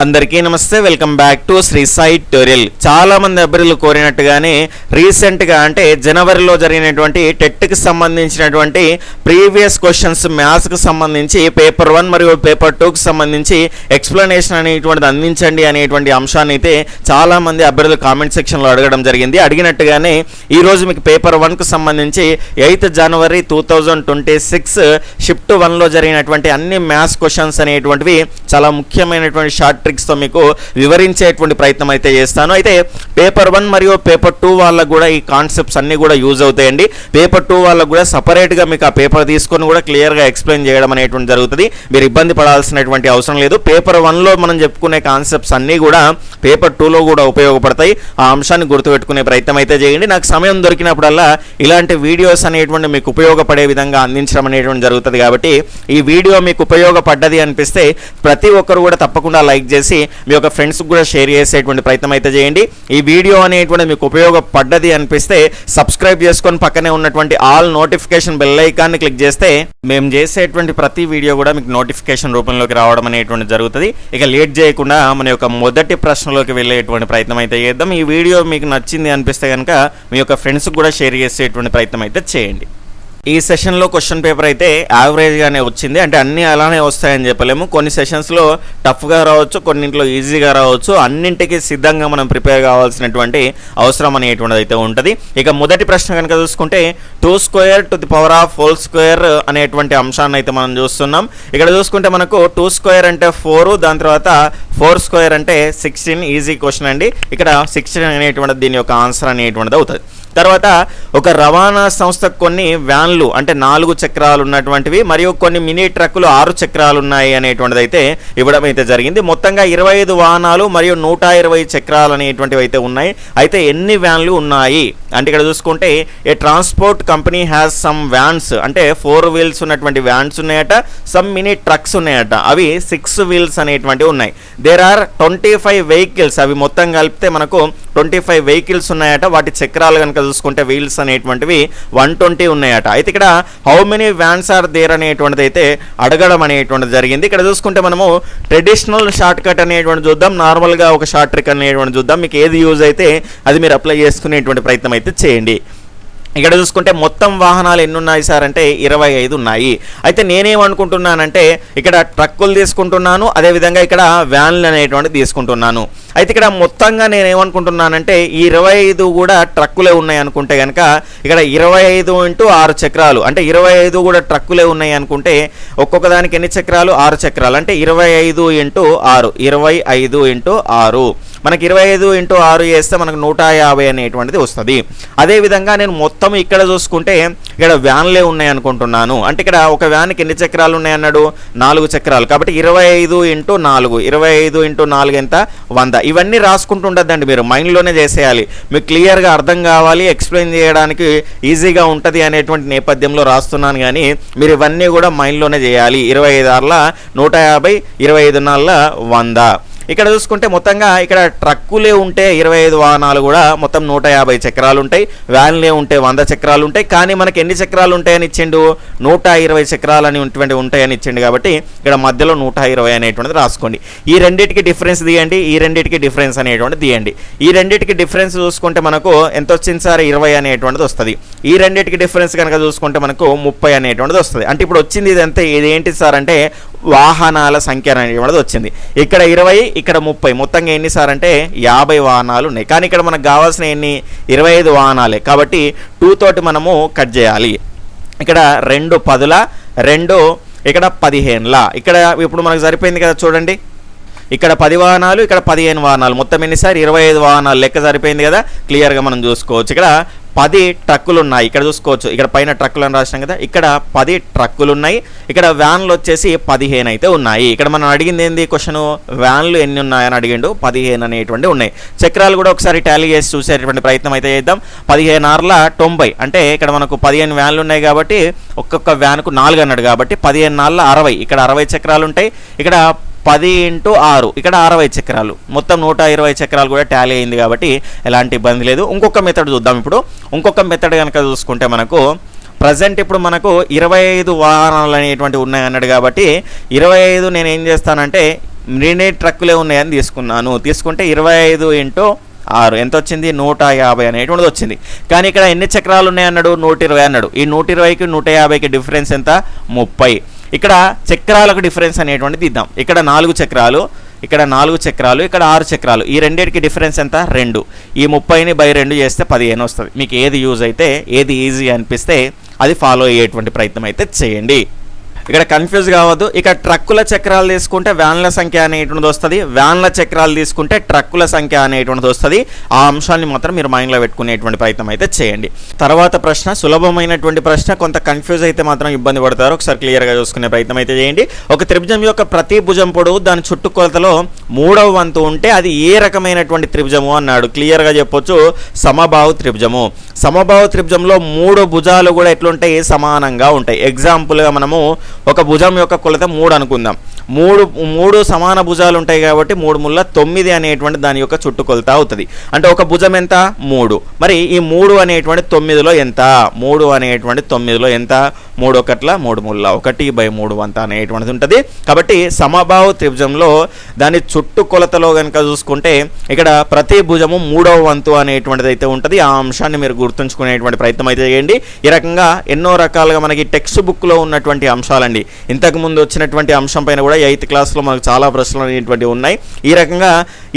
అందరికీ నమస్తే, welcome back to Sri Sai tutorial. చాలా మంది అభ్యర్థులు కోరినట్టుగానే రీసెంట్గా అంటే జనవరిలో జరిగినటువంటి టెట్కి సంబంధించినటువంటి ప్రీవియస్ క్వశ్చన్స్ మ్యాథ్స్కి సంబంధించి పేపర్ 1 మరియు పేపర్ 2కి సంబంధించి ఎక్స్ప్లెనేషన్ అనేటువంటిది అందించండి అనేటువంటి అంశాన్ని అయితే చాలా మంది అభ్యర్థులు కామెంట్ సెక్షన్లో అడగడం జరిగింది. అడిగినట్టుగానే ఈరోజు మీకు పేపర్ 1కు సంబంధించి 8th January 2026 షిఫ్ట్ 1లో జరిగినటువంటి అన్ని మ్యాథ్స్ క్వశ్చన్స్ అనేటువంటివి చాలా ముఖ్యమైనటువంటి షార్ట్ ట్రిక్స్తో మీకు వివరించేటువంటి ప్రయత్నం అయితే చేస్తాను. అయితే పేపర్ 1 మరియు పేపర్ 2 వాళ్ళకు కూడా ఈ కాన్సెప్ట్స్ అన్నీ కూడా యూజ్ అవుతాయండి. పేపర్ 2 వాళ్ళకు కూడా సపరేట్గా మీకు ఆ పేపర్ తీసుకొని కూడా క్లియర్గా ఎక్స్ప్లెయిన్ చేయడం అనేటువంటి జరుగుతుంది. మీరు ఇబ్బంది పడాల్సినటువంటి అవసరం లేదు. పేపర్ 1లో మనం చెప్పుకునే కాన్సెప్ట్స్ అన్నీ కూడా పేపర్ 2లో కూడా ఉపయోగపడతాయి. ఆ అంశాన్ని గుర్తుపెట్టుకునే ప్రయత్నం అయితే చేయండి. నాకు సమయం దొరికినప్పుడల్లా ఇలాంటి వీడియోస్ అనేటువంటి మీకు ఉపయోగపడే విధంగా అందించడం అనేటువంటి జరుగుతుంది. కాబట్టి ఈ వీడియో మీకు ఉపయోగపడ్డది అనిపిస్తే ప్రతి ఒక్కరు కూడా తప్పకుండా లైక్ చేసి మీ యొక్క ఫ్రెండ్స్కి కూడా షేర్ చేసేటువంటి ప్రయత్నం అయితే చేయండి. ఈ వీడియో అనేటువంటి మీకు ఉపయోగపడ్డది అనిపిస్తే సబ్స్క్రైబ్ చేసుకొని పక్కనే ఉన్నటువంటి ఆల్ నోటిఫికేషన్ బెల్ ఐకాన్ని క్లిక్ చేస్తే మేము చేసేటువంటి ప్రతి వీడియో కూడా మీకు నోటిఫికేషన్ రూపంలోకి రావడం అనేటువంటి జరుగుతుంది. ఇక లేట్ చేయకుండా మన యొక్క మొదటి ప్రశ్నలోకి వెళ్ళేటువంటి ప్రయత్నం అయితే చేద్దాం. ఈ వీడియో మీకు నచ్చింది అనిపిస్తే కనుక మీ యొక్క ఫ్రెండ్స్కి కూడా షేర్ చేసేటువంటి ప్రయత్నం అయితే చేయండి. ఈ సెషన్లో క్వశ్చన్ పేపర్ అయితే యావరేజ్గానే వచ్చింది. అంటే అన్నీ అలానే వస్తాయని చెప్పలేము. కొన్ని సెషన్స్లో టఫ్గా రావచ్చు, కొన్నింట్లో ఈజీగా రావచ్చు. అన్నింటికి సిద్ధంగా మనం ప్రిపేర్ కావాల్సినటువంటి అవసరం అనేటువంటిది అయితే ఉంటుంది. ఇక మొదటి ప్రశ్న కనుక చూసుకుంటే 2² అనేటువంటి అంశాన్ని అయితే మనం చూస్తున్నాం. ఇక్కడ చూసుకుంటే మనకు 2² అంటే 4, దాని తర్వాత 4² అంటే 16. ఈజీ క్వశ్చన్ అండి. ఇక్కడ 16 అనేటువంటిది దీని యొక్క ఆన్సర్ అనేటువంటిది అవుతుంది. తర్వాత ఒక రవాణా సంస్థకు కొన్ని వ్యాన్లు అంటే 4 చక్రాలు ఉన్నటువంటివి మరియు కొన్ని మినీ ట్రక్కులు 6 చక్రాలు ఉన్నాయి అనేటువంటిది అయితే ఇవ్వడం అయితే జరిగింది. మొత్తంగా 25 వాహనాలు మరియు 120 చక్రాలు అనేటువంటివి అయితే ఉన్నాయి. అయితే ఎన్ని వ్యాన్లు ఉన్నాయి అంటే ఇక్కడ చూసుకుంటే a transport company has some vans అంటే 4 వీల్స్ ఉన్నటువంటి వ్యాన్స్ ఉన్నాయట, సమ్ మినీ ట్రక్స్ ఉన్నాయట, అవి 6 వీల్స్ అనేటువంటివి ఉన్నాయి. దేర్ ఆర్ 25 వెహికల్స్, అవి మొత్తం కలిపితే మనకు 25 వెహికల్స్ ఉన్నాయట. వాటి చక్రాలు కనుక చూసుకుంటే వీల్స్ అనేటువంటివి 120 ఉన్నాయట. అయితే ఇక్కడ how many vans are there అనేటువంటిది అయితే అడగడం అనేటువంటిది జరిగింది. ఇక్కడ చూసుకుంటే మనము ట్రెడిషనల్ షార్ట్ కట్ అనేటువంటి చూద్దాం, నార్మల్గా ఒక షార్ట్ ట్రిక్ అనేటువంటి చూద్దాం. మీకు ఏది యూజ్ అయితే అది మీరు అప్లై చేసుకునేటువంటి ప్రయత్నం అయితే చేయండి. ఇక్కడ చూసుకుంటే మొత్తం వాహనాలు ఎన్ని ఉన్నాయి సార్ అంటే 25 ఉన్నాయి. అయితే నేనేమనుకుంటున్నానంటే ఇక్కడ ట్రక్కులు తీసుకుంటున్నాను, అదేవిధంగా ఇక్కడ వ్యాన్లు అనేటువంటి తీసుకుంటున్నాను. అయితే ఇక్కడ మొత్తంగా నేనేమనుకుంటున్నానంటే ఈ 25 కూడా ట్రక్కులే ఉన్నాయి అనుకుంటే కనుక ఇక్కడ 25 × 6 చక్రాలు అంటే 25 కూడా ట్రక్కులే ఉన్నాయి అనుకుంటే ఒక్కొక్క దానికి ఎన్ని చక్రాలు? 6 చక్రాలు అంటే 25 × 6 25 × 6 మనకి 25 × 6 చేస్తే మనకు 150 అనేటువంటిది వస్తుంది. అదేవిధంగా నేను మొత్తం ఇక్కడ చూసుకుంటే ఇక్కడ వ్యాన్లే ఉన్నాయి అనుకుంటున్నాను. అంటే ఇక్కడ ఒక వ్యాన్కి ఎన్ని చక్రాలు ఉన్నాయి అన్నాడు? 4 చక్రాలు. కాబట్టి 25 × 4 25 × 4 ఎంత? 100. ఇవన్నీ రాసుకుంటుండద్దండి, మీరు మైండ్లోనే చేసేయాలి. మీకు క్లియర్గా అర్థం కావాలి, ఎక్స్ప్లెయిన్ చేయడానికి ఈజీగా ఉంటుంది అనేటువంటి నేపథ్యంలో రాస్తున్నాను. కానీ మీరు ఇవన్నీ కూడా మైండ్లోనే చేయాలి. 25 × 150 25 × 100. ఇక్కడ చూసుకుంటే మొత్తంగా ఇక్కడ ట్రక్కులే ఉంటే 25 వాహనాలు కూడా మొత్తం 150 చక్రాలు ఉంటాయి, వ్యాన్లే ఉంటే 100 చక్రాలు ఉంటాయి. కానీ మనకి ఎన్ని చక్రాలు ఉంటాయని ఇచ్చిండు? 120 చక్రాలు అని ఉంటాయని ఇచ్చిండు. కాబట్టి ఇక్కడ మధ్యలో 120 అనేటువంటిది రాసుకోండి. ఈ రెండింటికి డిఫరెన్స్ తీయండి, ఈ రెండింటికి డిఫరెన్స్ అనేటువంటిది తీయండి. ఈ రెండింటికి డిఫరెన్స్ చూసుకుంటే మనకు ఎంత వచ్చింది సార్? 20 అనేటువంటిది వస్తుంది. ఈ రెండింటికి డిఫరెన్స్ కనుక చూసుకుంటే మనకు 30 అనేటువంటిది వస్తుంది. అంటే ఇప్పుడు వచ్చింది ఇదంతా ఇదేంటి సార్ అంటే వాహనాల సంఖ్య అనేటువంటిది వచ్చింది. ఇక్కడ 20 ఇక్కడ 30 మొత్తంగా ఎన్ని సార్ అంటే 50 వాహనాలు ఉన్నాయి. కానీ ఇక్కడ మనకు కావాల్సిన ఎన్ని? 25 వాహనాలే. కాబట్టి 2 తోటి మనము కట్ చేయాలి. ఇక్కడ 2 10ల 2 ఇక్కడ 15ల. ఇక్కడ ఇప్పుడు మనకు సరిపోయింది కదా చూడండి, ఇక్కడ 10 వాహనాలు ఇక్కడ 15 వాహనాలు మొత్తం ఎన్ని సార్? 25 వాహనాలు లెక్క సరిపోయింది కదా. క్లియర్గా మనం చూసుకోవచ్చు. ఇక్కడ 10 ట్రక్కులు ఉన్నాయి. ఇక్కడ చూసుకోవచ్చు, ఇక్కడ పైన ట్రక్కులు అని రాసినాం కదా, ఇక్కడ 10 ట్రక్కులు ఉన్నాయి. ఇక్కడ వ్యాన్లు వచ్చేసి 15 అయితే ఉన్నాయి. ఇక్కడ మనం అడిగింది ఏంది క్వశ్చన్? వ్యాన్లు ఎన్ని ఉన్నాయని అడిగిండు. 15 అనేటువంటి ఉన్నాయి. చక్రాలు కూడా ఒకసారి టాలీ చేసి చూసేటువంటి ప్రయత్నం అయితే చేద్దాం. 15 × 90 అంటే ఇక్కడ మనకు 15 వ్యాన్లు ఉన్నాయి కాబట్టి ఒక్కొక్క వ్యాన్కు 4 అన్నాడు. కాబట్టి 15 × 60 ఇక్కడ 60 చక్రాలు ఉంటాయి. ఇక్కడ 10 × 6 ఇక్కడ 60 చక్రాలు మొత్తం 120 చక్రాలు కూడా టాలీ అయింది. కాబట్టి ఎలాంటి ఇబ్బంది లేదు. ఇంకొక మెథడ్ చూద్దాం. ఇప్పుడు ఇంకొక మెథడ్ కనుక చూసుకుంటే మనకు ప్రజెంట్ ఇప్పుడు మనకు 25 వాహనాలు అనేటువంటి ఉన్నాయి అన్నాడు. కాబట్టి 25 నేను ఏం చేస్తానంటే మినీ ట్రక్కులే ఉన్నాయని తీసుకుంటే 25 ఇంటూ 6 ఎంత వచ్చింది 150 అనేటువంటిది వచ్చింది. కానీ ఇక్కడ ఎన్ని చక్రాలు ఉన్నాయి అన్నాడు 120 అన్నాడు. ఈ 120కి 150కి డిఫరెన్స్ ఎంత 30. ఇక్కడ చక్రాలకు డిఫరెన్స్ అనేటువంటిది ఇద్దాం. ఇక్కడ 4 చక్రాలు, ఇక్కడ 4 చక్రాలు, ఇక్కడ 6 చక్రాలు, ఈ రెండింటికి డిఫరెన్స్ ఎంత 2. ఈ 30ని బై 2 చేస్తే 15 వస్తుంది. మీకు ఏది యూజ్ అయితే ఏది ఈజీ అనిపిస్తే అది ఫాలో అయ్యేటువంటి ప్రయత్నం అయితే చేయండి. ఇక్కడ కన్ఫ్యూజ్ కావద్దు. ఇక ట్రక్కుల చక్రాలు తీసుకుంటే వ్యాన్ల సంఖ్య అనేటువంటిది వస్తుంది, వ్యాన్ల చక్రాలు తీసుకుంటే ట్రక్కుల సంఖ్య అనేటువంటిది వస్తుంది. ఆ అంశాన్ని మాత్రం మీరు మైండ్లో పెట్టుకునేటువంటి ప్రయత్నం అయితే చేయండి. తర్వాత ప్రశ్న సులభమైనటువంటి ప్రశ్న, కొంత కన్ఫ్యూజ్ అయితే మాత్రం ఇబ్బంది పడతారు. ఒకసారి క్లియర్గా చూసుకునే ప్రయత్నం అయితే చేయండి. ఒక త్రిభుజం యొక్క ప్రతి భుజం పొడవు దాని చుట్టుకొలతలో 3వ వంతు ఉంటే అది ఏ రకమైనటువంటి త్రిభుజము అన్నాడు. క్లియర్గా చెప్పొచ్చు సమబాహు త్రిభుజము. సమబాహు త్రిభుజంలో 3 భుజాలు కూడా ఎట్లుంటాయి సమానంగా ఉంటాయి. ఎగ్జాంపుల్గా మనము ఒక భుజం యొక్క కొలత 3 అనుకుందాం. మూడు సమాన భుజాలు ఉంటాయి కాబట్టి 3 ముళ్ళ 9 అనేటువంటి దాని యొక్క చుట్టుకొలత అవుతుంది. అంటే ఒక భుజం ఎంత 3. మరి ఈ 3 అనేటువంటి 9లో ఎంత 3 అనేటువంటి 9లో ఎంత 3 ఒకట్ల 3 ముళ్ళ 1/3 వంత అనేటువంటిది ఉంటుంది. కాబట్టి సమబాహు త్రిభుజంలో దాని చుట్టుకొలతలో కనుక చూసుకుంటే ఇక్కడ ప్రతి భుజము 3వ వంతు అనేటువంటిది అయితే ఉంటుంది. ఆ అంశాన్ని మీరు గుర్తుంచుకునేటువంటి ప్రయత్నం అయితే చేయండి. ఈ రకంగా ఎన్నో రకాలుగా మనకి టెక్స్ట్ బుక్లో ఉన్నటువంటి అంశాలండి. ఇంతకు ముందు వచ్చినటువంటి అంశం పైన కూడా 8th క్లాస్లో మనకు చాలా ప్రశ్నలు అనేటువంటివి ఉన్నాయి. ఈ రకంగా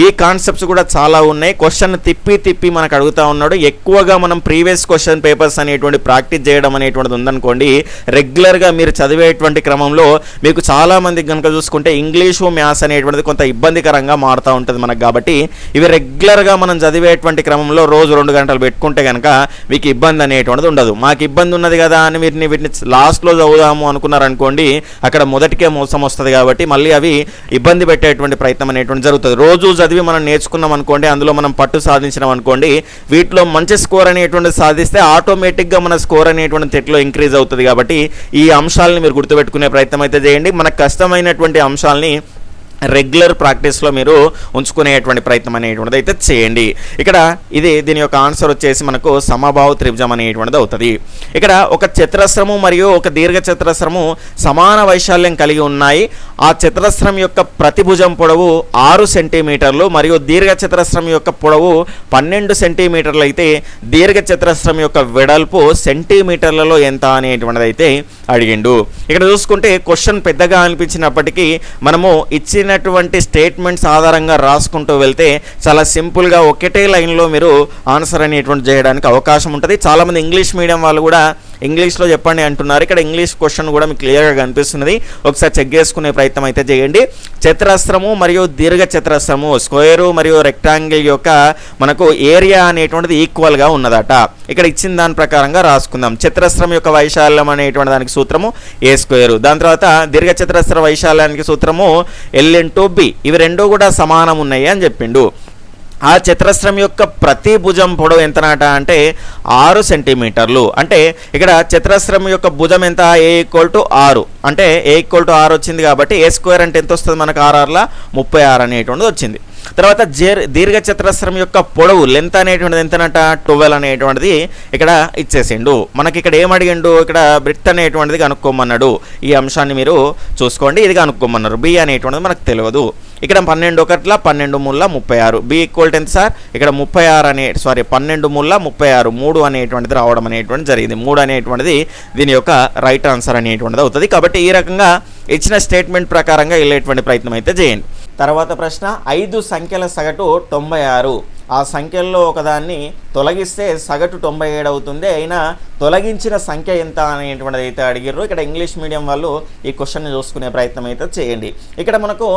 ఈ కాన్సెప్ట్స్ కూడా చాలా ఉన్నాయి. క్వశ్చన్ తిప్పి మనకు అడుగుతా ఉన్నాడు. ఎక్కువగా మనం ప్రీవియస్ క్వశ్చన్ పేపర్స్ అనేటువంటి ప్రాక్టీస్ చేయడం అనేటువంటిది ఉందనుకోండి, రెగ్యులర్గా మీరు చదివేటువంటి క్రమంలో మీకు చాలామందికి కనుక చూసుకుంటే ఇంగ్లీషు మ్యాథ్స్ అనేటువంటిది కొంత ఇబ్బందికరంగా మారుతూ ఉంటుంది మనకు. కాబట్టి ఇవి రెగ్యులర్గా మనం చదివేటువంటి క్రమంలో రోజు 2 గంటలు పెట్టుకుంటే కనుక మీకు ఇబ్బంది అనేటువంటిది ఉండదు. మాకు ఇబ్బంది ఉన్నది కదా అని వీటిని లాస్ట్లో చదువుదాము అనుకున్నారనుకోండి, అక్కడ మొదటికే మోసం వస్తుంది. కాబట్టి మళ్ళీ అవి ఇబ్బంది పెట్టేటువంటి ప్రయత్నం అనేటువంటి జరుగుతుంది. రోజు చదివి మనం నేర్చుకున్నాం అనుకోండి, అందులో మనం పట్టు సాధించినాం అనుకోండి, వీటిలో మంచి స్కోర్ అనేటువంటిది సాధిస్తే ఆటోమేటిక్గా మన స్కోర్ అనేటువంటి తెట్లో ఇంక్రీజ్ అవుతుంది. కాబట్టి ఈ అంశాలని మీరు గుర్తుపెట్టుకునే ప్రయత్నం అయితే చేయండి. మనకు కష్టమైనటువంటి అంశాలని రెగ్యులర్ ప్రాక్టీస్లో మీరు ఉంచుకునేటువంటి ప్రయత్నం అనేటువంటిది అయితే చేయండి. ఇక్కడ దీని యొక్క ఆన్సర్ వచ్చేసి మనకు సమబాహు త్రిభుజం అనేటువంటిది అవుతుంది. ఇక్కడ ఒక చతురస్రము మరియు ఒక దీర్ఘ చతురస్రము సమాన వైశాల్యం కలిగి ఉన్నాయి. ఆ చతురస్రం యొక్క ప్రతి భుజం పొడవు 6 సెంటీమీటర్లు మరియు దీర్ఘ చతురస్రం యొక్క పొడవు 12 సెంటీమీటర్లు అయితే దీర్ఘ చతురస్రం యొక్క వెడల్పు సెంటీమీటర్లలో ఎంత అనేటువంటిది అయితే అడిగిండు. ఇక్కడ చూసుకుంటే క్వశ్చన్ పెద్దగా అనిపించినప్పటికీ మనము ఇచ్చినటువంటి స్టేట్మెంట్స్ ఆధారంగా రాసుకుంటూ వెళ్తే చాలా సింపుల్గా ఒకటే లైన్లో మీరు ఆన్సర్ అనేటువంటి చేయడానికి అవకాశం ఉంటుంది. చాలామంది ఇంగ్లీష్ మీడియం వాళ్ళు కూడా ఇంగ్లీష్లో చెప్పండి అంటున్నారు. ఇక్కడ ఇంగ్లీష్ క్వశ్చన్ కూడా మీకు క్లియర్గా కనిపిస్తున్నది. ఒకసారి చెక్ చేసుకునే ప్రయత్నం అయితే చేయండి. చతురస్రము మరియు దీర్ఘ చతురస్రము స్క్వేరు మరియు రెక్టాంగిల్ యొక్క మనకు ఏరియా అనేటువంటిది ఈక్వల్గా ఉన్నదట. ఇక్కడ ఇచ్చిన దాని ప్రకారంగా రాసుకుందాం. చతురస్రం యొక్క వైశాల్యం అనేటువంటి దానికి సూత్రము ఏ స్క్వేరు, దాని తర్వాత దీర్ఘ చతురస్ర వైశాల్యానికి సూత్రము L/B. ఇవి రెండు కూడా సమానం ఉన్నాయి అని చెప్పిండు. ఆ చతురస్రం యొక్క ప్రతి భుజం పొడవు ఎంతనాట అంటే 6 సెంటీమీటర్లు. అంటే ఇక్కడ చతురస్రం యొక్క భుజం ఎంత A=6 అంటే A=6 వచ్చింది. కాబట్టి ఏ స్క్వేర్ అంటే ఎంత వస్తుంది మనకు 6 36 అనేటువంటిది వచ్చింది. తర్వాత దీర్ఘ చతురస్రం యొక్క పొడవు లెంత్ అనేటువంటిది ఎంతనట 12 అనేటువంటిది ఇక్కడ ఇచ్చేసిండు. మనకి ఇక్కడ ఏమడిగిండు, ఇక్కడ బ్రిత్ అనేటువంటిది కనుక్కోమన్నాడు. ఈ అంశాన్ని మీరు చూసుకోండి. ఇది కనుక్కోమన్నారు. బి అనేటువంటిది మనకు తెలియదు. ఇక్కడ 12 ఒకట్ల 12 ముళ్ళ 36. బి ఈక్వల్ ఎంత సార్, ఇక్కడ 12 ముళ్ళ 36 3 అనేటువంటిది రావడం అనేటువంటి జరిగింది. 3 అనేటువంటిది దీని యొక్క రైట్ ఆన్సర్ అనేటువంటిది అవుతుంది. కాబట్టి ఈ రకంగా ఇచ్చిన స్టేట్మెంట్ ప్రకారంగా వెళ్ళేటువంటి ప్రయత్నం అయితే చేయండి. తర్వాత ప్రశ్న 5 సంఖ్యల సగటు 96. ఆ సంఖ్యల్లో ఒకదాన్ని తొలగిస్తే సగటు 97 అవుతుంది. అయినా తొలగించిన సంఖ్య ఎంత అనేటువంటిది అయితే అడిగారు. ఇక్కడ ఇంగ్లీష్ మీడియం వాళ్ళు ఈ క్వశ్చన్ని చూసుకునే ప్రయత్నం అయితే చేయండి. ఇక్కడ మనకు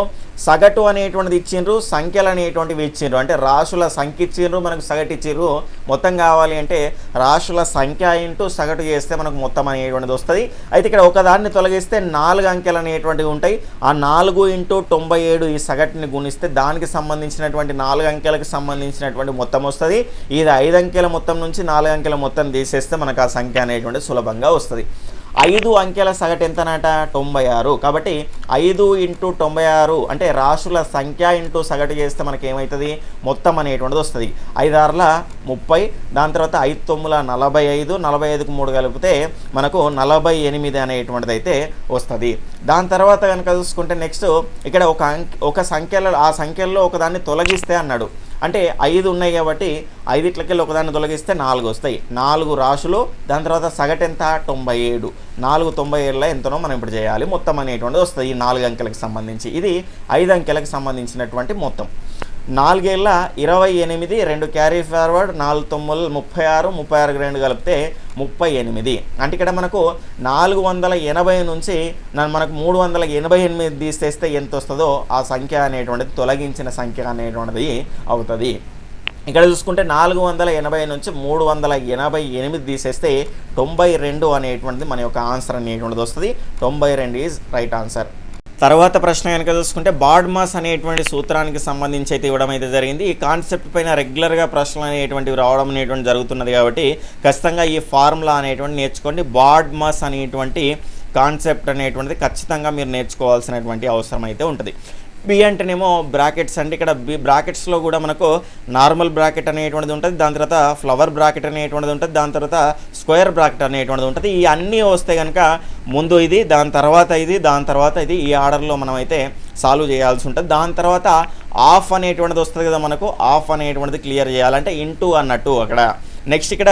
సగటు అనేటువంటిది ఇచ్చిండ్రు, సంఖ్యలు అనేటువంటివి ఇచ్చిండ్రు. అంటే రాశుల సంఖ్య ఇచ్చిండ్రు, మనకు సగటు ఇచ్చిండ్రు. మొత్తం కావాలి అంటే రాశుల సంఖ్య ఇంటూ సగటు చేస్తే మనకు మొత్తం అనేటువంటిది వస్తుంది. అయితే ఇక్కడ ఒకదాన్ని తొలగిస్తే 4 అంకెలు అనేటువంటివి ఉంటాయి. ఆ 4 × 97 ఈ సగటుని గుణిస్తే దానికి సంబంధించినటువంటి 4 అంకెలకు సంబంధించినటువంటి మొత్తం వస్తుంది. ఇది 5 అంకెల మొత్తం నుంచి 4 అంకెల మొత్తం తీసేస్తే మనకు ఆ సంఖ్య అనేటువంటి సులభంగా వస్తుంది. 5 అంకెల సగటు ఎంతనట 96. కాబట్టి 5 ఇంటూ 96 అంటే రాశుల సంఖ్య ఇంటూ సగటు చేస్తే మనకి ఏమవుతుంది మొత్తం అనేటువంటిది వస్తుంది. 5 6ల 30, దాని తర్వాత 5 9ల 45, 45కు 3 కలిపితే మనకు 48 అనేటువంటిది అయితే వస్తుంది. దాని తర్వాత కనుక చూసుకుంటే నెక్స్ట్ ఇక్కడ ఒక సంఖ్యలో ఆ సంఖ్యల్లో ఒకదాన్ని తొలగిస్తే అన్నాడు. అంటే 5 ఉన్నాయి కాబట్టి 5కి ఒకదాన్ని తొలగిస్తే 4 వస్తాయి. 4 రాశులు, దాని తర్వాత సగటు ఎంత 97. 497లో ఎంతనో మనం ఇప్పుడు చేయాలి మొత్తం అనేటువంటిది వస్తుంది ఈ 4 అంకెలకు సంబంధించి. ఇది 5 అంకెలకు సంబంధించినటువంటి మొత్తం. 4 ఏళ్ళ 28, 2 క్యారీ ఫార్వర్డ్, 4 9 36, 36కి 2 కలిపితే 38. అంటే ఇక్కడ మనకు 480 నుంచి మనకు 388 తీసేస్తే ఎంత వస్తుందో ఆ సంఖ్య అనేటువంటిది తొలగించిన సంఖ్య అనేటువంటిది అవుతుంది. ఇక్కడ చూసుకుంటే 480 నుంచి 388 తీసేస్తే 92 అనేటువంటిది మన యొక్క ఆన్సర్ అనేటువంటిది వస్తుంది. 92 ఈజ్ రైట్ ఆన్సర్. తర్వాత ప్రశ్న కనుక చూసుకుంటే బాడ్మాస్ అనేటువంటి సూత్రానికి సంబంధించి అయితే ఇవ్వడం అయితే జరిగింది. ఈ కాన్సెప్ట్ పైన రెగ్యులర్గా ప్రశ్నలు అనేటువంటివి రావడం అనేటువంటి జరుగుతున్నది కాబట్టి ఖచ్చితంగా ఈ ఫార్ములా అనేటువంటి నేర్చుకోండి. బాడ్మాస్ అనేటువంటి కాన్సెప్ట్ అనేటువంటిది ఖచ్చితంగా మీరు నేర్చుకోవాల్సినటువంటి అవసరం అయితే ఉంటుంది. బి అంటేనేమో బ్రాకెట్స్ అంటే ఇక్కడ బ్రాకెట్స్లో కూడా మనకు నార్మల్ బ్రాకెట్ అనేటువంటిది ఉంటుంది, దాని తర్వాత ఫ్లవర్ బ్రాకెట్ అనేటువంటిది ఉంటుంది, దాని తర్వాత స్క్వేర్ బ్రాకెట్ అనేటువంటిది ఉంటుంది. ఈ అన్నీ వస్తే కనుక ముందు ఇది, దాని తర్వాత ఇది, దాని తర్వాత ఇది, ఈ ఆర్డర్లో మనం అయితే సాల్వ్ చేయాల్సి ఉంటుంది. దాని తర్వాత ఆఫ్ అనేటువంటిది వస్తుంది కదా, మనకు ఆఫ్ అనేటువంటిది క్లియర్ చేయాలంటే ఇంటూ అన్నట్టు అక్కడ. నెక్స్ట్ ఇక్కడ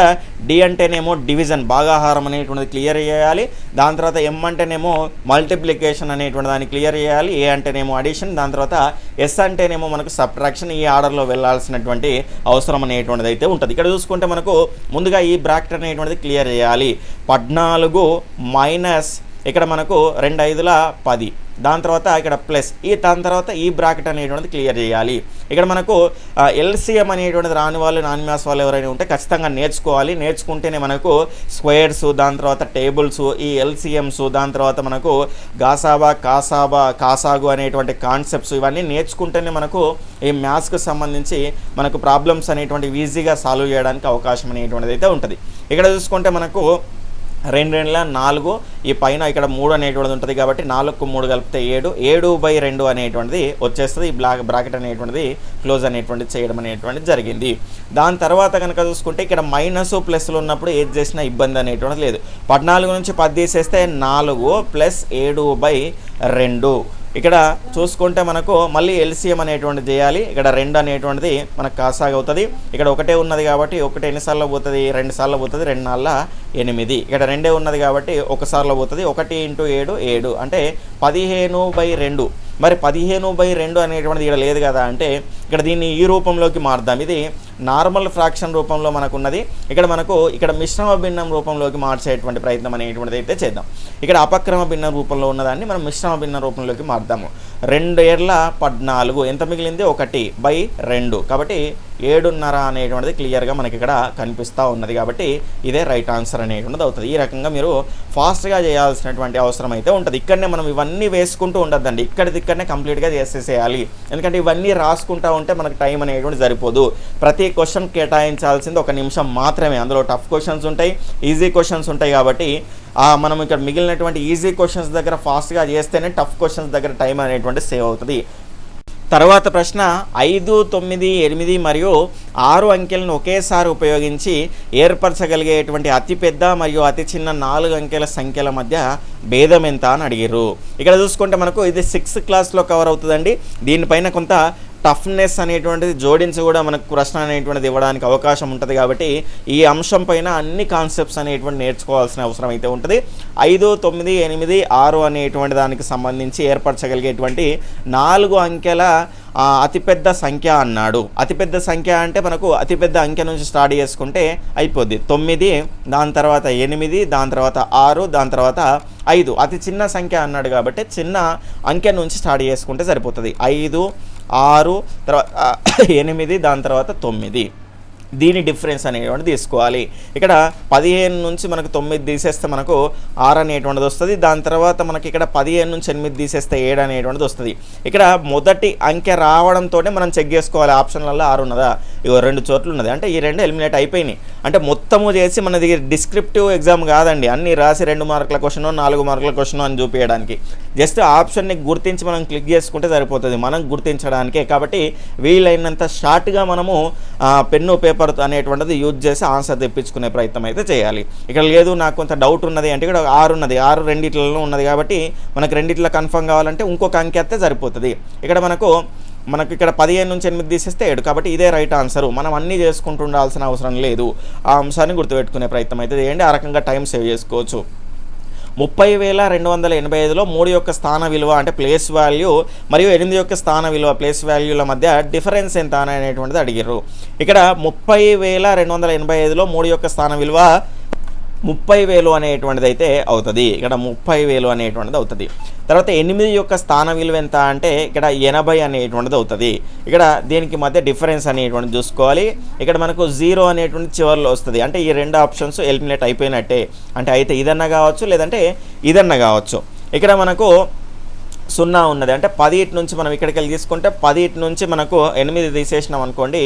డి అంటేనేమో డివిజన్ భాగాహారం అనేటువంటిది క్లియర్ చేయాలి. దాని తర్వాత ఎం అంటేనేమో మల్టిప్లికేషన్ అనేటువంటి దాన్ని క్లియర్ చేయాలి. ఏ అంటేనేమో అడిషన్, దాని తర్వాత ఎస్ అంటేనేమో మనకు సబ్ట్రాక్షన్. ఈ ఆర్డర్లో వెళ్ళాల్సినటువంటి అవసరం అనేటువంటిది అయితే ఉంటుంది. ఇక్కడ చూసుకుంటే మనకు ముందుగా ఈ బ్రాకెట్ అనేటువంటిది క్లియర్ చేయాలి. 14 మైనస్ ఇక్కడ మనకు 2 5ల 10, దాని తర్వాత ఇక్కడ ప్లస్, దాని తర్వాత ఈ బ్రాకెట్ అనేటువంటిది క్లియర్ చేయాలి. ఇక్కడ మనకు ఎల్సిఎం అనేటువంటిది రాని వాళ్ళు, నాన్ మ్యాథ్స్ వాళ్ళు ఎవరైనా ఉంటే ఖచ్చితంగా నేర్చుకోవాలి. నేర్చుకుంటేనే మనకు స్క్వేర్స్, దాని తర్వాత టేబుల్స్, ఈ ఎల్సిఎంస్, దాని తర్వాత మనకు గాసాబా, కాసాగు అనేటువంటి కాన్సెప్ట్స్ ఇవన్నీ నేర్చుకుంటేనే మనకు ఈ మ్యాథ్స్కి సంబంధించి మనకు ప్రాబ్లమ్స్ అనేటువంటి ఈజీగా సాల్వ్ చేయడానికి అవకాశం అనేటువంటిది అయితే ఉంటుంది. ఇక్కడ చూసుకుంటే మనకు 2 2ల 4, ఈ పైన ఇక్కడ 3 అనేటువంటిది ఉంటుంది కాబట్టి 4కు 3 కలిపితే 7, 7/2 అనేటువంటిది వచ్చేస్తుంది. ఈ బ్రాకెట్ అనేటువంటిది క్లోజ్ అనేటువంటిది చేయడం అనేటువంటిది జరిగింది. దాని తర్వాత కనుక చూసుకుంటే ఇక్కడ మైనస్ ప్లస్లు ఉన్నప్పుడు ఏది చేసినా ఇబ్బంది అనేటువంటిది లేదు. 14 నుంచి 10 తీసేస్తే 4 + 7/2. ఇక్కడ చూసుకుంటే మనకు మళ్ళీ ఎల్సిఎం అనేటువంటిది చేయాలి. ఇక్కడ 2 అనేటువంటిది మనకు కాసాగా అవుతుంది. ఇక్కడ ఒకటే ఉన్నది కాబట్టి ఒకటి ఎన్నిసార్లు పోతుంది, 2 సార్లు పోతుంది, 2 4 8. ఇక్కడ 2 ఉన్నది కాబట్టి ఒకసారిలో పోతుంది. 1 × 7 7 అంటే 15/2. మరి 15/2 అనేటువంటిది ఇక్కడ లేదు కదా, అంటే ఇక్కడ దీన్ని ఈ రూపంలోకి మారుద్దాం. ఇది నార్మల్ ఫ్రాక్షన్ రూపంలో మనకు ఉన్నది. ఇక్కడ మిశ్రమ భిన్నం రూపంలోకి మార్చేటువంటి ప్రయత్నం అనేటువంటిది అయితే చేద్దాం. ఇక్కడ అపక్రమ భిన్నం రూపంలో ఉన్నదాన్ని మనం మిశ్రమ భిన్న రూపంలోకి మార్దాము. 2 ఏళ్ళ 14 ఎంత మిగిలింది 1/2 కాబట్టి 7.5 అనేటువంటిది క్లియర్గా మనకి ఇక్కడ కనిపిస్తూ ఉన్నది. కాబట్టి ఇదే రైట్ ఆన్సర్ అనేటువంటిది అవుతుంది. ఈ రకంగా మీరు ఫాస్ట్గా చేయాల్సినటువంటి అవసరం అయితే ఉంటుంది. ఇక్కడనే మనం ఇవన్నీ వేసుకుంటూ ఉండద్దండి, ఇక్కడనే కంప్లీట్గా చేసేసేయాలి. ఎందుకంటే ఇవన్నీ రాసుకుంటూ ఉంటే మనకు టైం అనేటువంటి సరిపోదు. ప్రతి క్వశ్చన్ కేటాయించాల్సింది 1 నిమిషం మాత్రమే. అందులో టఫ్ క్వశ్చన్స్ ఉంటాయి, ఈజీ క్వశ్చన్స్ ఉంటాయి. కాబట్టి మనం ఇక్కడ మిగిలినటువంటి ఈజీ క్వశ్చన్స్ దగ్గర ఫాస్ట్గా చేస్తేనే టఫ్ క్వశ్చన్స్ దగ్గర టైం అనేటువంటి సేవ్ అవుతుంది. తర్వాత ప్రశ్న 5, 9, 8 మరియు 6 అంకెలను ఒకేసారి ఉపయోగించి ఏర్పరచగలిగేటువంటి అతిపెద్ద మరియు అతి చిన్న 4 అంకెల సంఖ్యల మధ్య భేదం ఎంత అని అడిగారు. ఇక్కడ చూసుకుంటే మనకు ఇది 6th క్లాస్లో కవర్ అవుతుందండి. దీనిపైన కొంత టఫ్నెస్ అనేటువంటిది జోడించి కూడా మనకు ప్రశ్న అనేటువంటిది ఇవ్వడానికి అవకాశం ఉంటుంది. కాబట్టి ఈ అంశం పైన అన్ని కాన్సెప్ట్స్ అనేటువంటి నేర్చుకోవాల్సిన అవసరం అయితే ఉంటుంది. 5, 9, 8, 6 అనేటువంటి దానికి సంబంధించి ఏర్పరచగలిగేటువంటి 4 అంకెల అతిపెద్ద సంఖ్య అన్నాడు. అతిపెద్ద సంఖ్య అంటే మనకు అతిపెద్ద అంకె నుంచి స్టార్ట్ చేసుకుంటే అయిపోద్ది. 9, దాని తర్వాత 8, దాని తర్వాత 6, దాని తర్వాత 5. అతి చిన్న సంఖ్య అన్నాడు కాబట్టి చిన్న అంకె నుంచి స్టార్ట్ చేసుకుంటే సరిపోతుంది. 5, 6, తర్వాత 8, దాని తర్వాత 9. దీని డిఫరెన్స్ అనేటువంటి తీసుకోవాలి. ఇక్కడ 15 నుంచి మనకు 9 తీసేస్తే మనకు 6 అనేటువంటిది వస్తుంది. దాని తర్వాత మనకి ఇక్కడ 15 నుంచి 8 తీసేస్తే 7 అనేటువంటిది వస్తుంది. ఇక్కడ మొదటి అంకె రావడంతో మనం చెక్ చేసుకోవాలి ఆప్షన్లలో 6 ఉన్నదా, ఇగో 2 చోట్ల ఉన్నది, అంటే ఈ 2 ఎలిమినేట్ అయిపోయినాయి. అంటే మొత్తము చేసి మనది డిస్క్రిప్టివ్ ఎగ్జామ్ కాదండి, అన్నీ రాసి 2 మార్కుల క్వశ్చన్ 4 మార్కుల క్వశ్చన్ అని చూపించడానికి. జస్ట్ ఆప్షన్ని గుర్తించి మనం క్లిక్ చేసుకుంటే సరిపోతుంది మనం గుర్తించడానికే. కాబట్టి వీలైనంత షార్ట్గా మనము పెన్ను పేపర్ అనేటువంటిది యూజ్ చేసి ఆన్సర్ తెప్పించుకునే ప్రయత్నం అయితే చేయాలి. ఇక్కడ లేదు నాకు కొంత డౌట్ ఉన్నది అంటే ఇక్కడ 6 ఉన్నది, 6 రెండిట్లలో ఉన్నది కాబట్టి మనకు రెండిట్లో కన్ఫర్మ్ కావాలంటే ఇంకొక అంకె అయితే సరిపోతుంది. ఇక్కడ మనకు ఇక్కడ 15 నుంచి 8 తీసేస్తే 7, కాబట్టి ఇదే రైట్ ఆన్సరు. మనం అన్నీ చేసుకుంటూ ఉండాల్సిన అవసరం లేదు. ఆ అంశాన్ని గుర్తుపెట్టుకునే ప్రయత్నం అయితే చేయండి. ఆ రకంగా టైం సేవ్ చేసుకోవచ్చు. 30,285లో 3 యొక్క స్థాన విలువ అంటే ప్లేస్ వాల్యూ మరియు 8 యొక్క స్థాన విలువ ప్లేస్ వాల్యూల మధ్య డిఫరెన్స్ ఎంత అనేటువంటిది అడిగారు. ఇక్కడ 30,285లో 3 యొక్క స్థాన విలువ 30,000 అనేటువంటిది అయితే అవుతుంది. ఇక్కడ 30,000 అనేటువంటిది అవుతుంది. తర్వాత 8 యొక్క స్థాన విలువ ఎంత అంటే ఇక్కడ 80 అనేటువంటిది అవుతుంది. ఇక్కడ దీనికి మధ్య డిఫరెన్స్ అనేటువంటిది చూసుకోవాలి. ఇక్కడ మనకు 0 అనేటువంటి చివరిలో వస్తుంది. అంటే ఈ 2 ఆప్షన్స్ ఎలిమినేట్ అయిపోయినట్టే. అంటే అయితే ఇదన్నా కావచ్చు లేదంటే ఇదన్నా కావచ్చు. ఇక్కడ మనకు 0 ఉన్నది అంటే 10 నుంచి మనం ఇక్కడికి వెళ్ళి తీసుకుంటే 10 నుంచి మనకు 8 తీసేసినాం అనుకోండి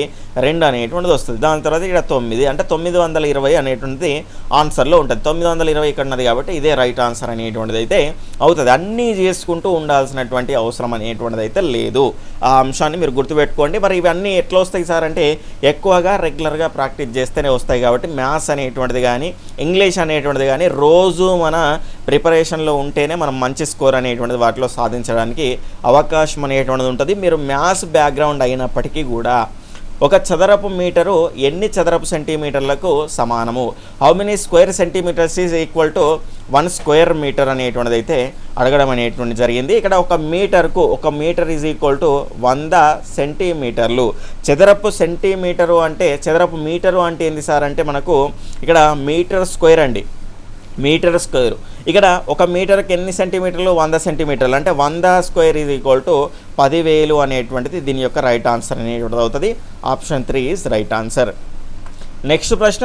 2 అనేటువంటిది వస్తుంది. దాని తర్వాత ఇక్కడ 9 అంటే 920 అనేటువంటిది ఆన్సర్లో ఉంటుంది. 920 ఇక్కడ ఉన్నది కాబట్టి ఇదే రైట్ ఆన్సర్ అనేటువంటిది అయితే అవుతుంది. అన్నీ చేసుకుంటూ ఉండాల్సినటువంటి అవసరం అనేటువంటిది అయితే లేదు. ఆ అంశాన్ని మీరు గుర్తుపెట్టుకోండి. మరి ఇవన్నీ ఎట్లా వస్తాయి సార్ అంటే ఎక్కువగా రెగ్యులర్గా ప్రాక్టీస్ చేస్తేనే వస్తాయి. కాబట్టి మ్యాథ్స్ అనేటువంటిది కానీ ఇంగ్లీష్ అనేటువంటిది కానీ రోజు మన ప్రిపరేషన్లో ఉంటేనే మనం మంచి స్కోర్ అనేటువంటిది వాటిలో సాధించడానికి అవకాశం అనేటువంటిది ఉంటుంది. మీరు మ్యాథ్స్ బ్యాక్గ్రౌండ్ అయినప్పటికీ కూడా ఒక చదరపు మీటరు ఎన్ని చదరపు సెంటీమీటర్లకు సమానము, how many square centimetres is equal to 1 square metre అనేటువంటిది అయితే అడగడం అనేటువంటి జరిగింది. ఇక్కడ ఒక మీటర్ ఈజ్ ఈక్వల్ టు 100 సెంటీమీటర్లు. చదరపు సెంటీమీటరు అంటే చదరపు మీటరు అంటే ఏంది సార్ అంటే మనకు ఇక్కడ మీటర్ స్క్వేర్ అండి, మీటర్ స్క్వేర్. ఇక్కడ ఒక మీటర్కి ఎన్ని సెంటీమీటర్లు 100 సెంటీమీటర్లు అంటే 100 స్క్వేర్ ఈజ్ ఈక్వల్ టు 10,000 అనేటువంటిది దీని యొక్క రైట్ ఆన్సర్ అనేటువంటిది అవుతుంది. Option 3 is right answer. Next ప్రశ్న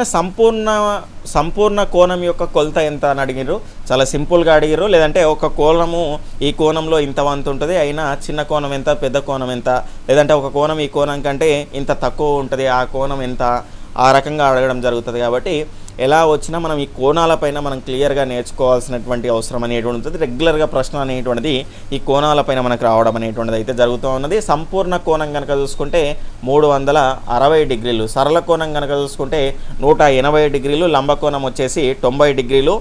సంపూర్ణ కోణం యొక్క కొలత ఎంత అని అడిగారు. చాలా సింపుల్గా అడిగారు. లేదంటే ఒక కోణము ఈ కోణంలో ఇంత వంతు ఉంటుంది అయినా చిన్న కోణం ఎంత పెద్ద కోణం ఎంత, లేదంటే ఒక కోణం ఈ కోణం కంటే ఇంత తక్కువ ఉంటుంది ఆ కోణం ఎంత, ఆ రకంగా అడగడం జరుగుతుంది. కాబట్టి ఎలా వచ్చినా మనం ఈ కోణాలపైన మనం క్లియర్గా నేర్చుకోవాల్సినటువంటి అవసరం అనేటువంటి ఉంటుంది. రెగ్యులర్గా ప్రశ్న అనేటువంటిది ఈ కోణాలపైన మనకు రావడం అనేటువంటిది అయితే జరుగుతూ ఉన్నది. సంపూర్ణ కోణం కనుక చూసుకుంటే 360 డిగ్రీలు, సరళ కోణం కనుక చూసుకుంటే 180 డిగ్రీలు, లంబకోణం వచ్చేసి 90 డిగ్రీలు,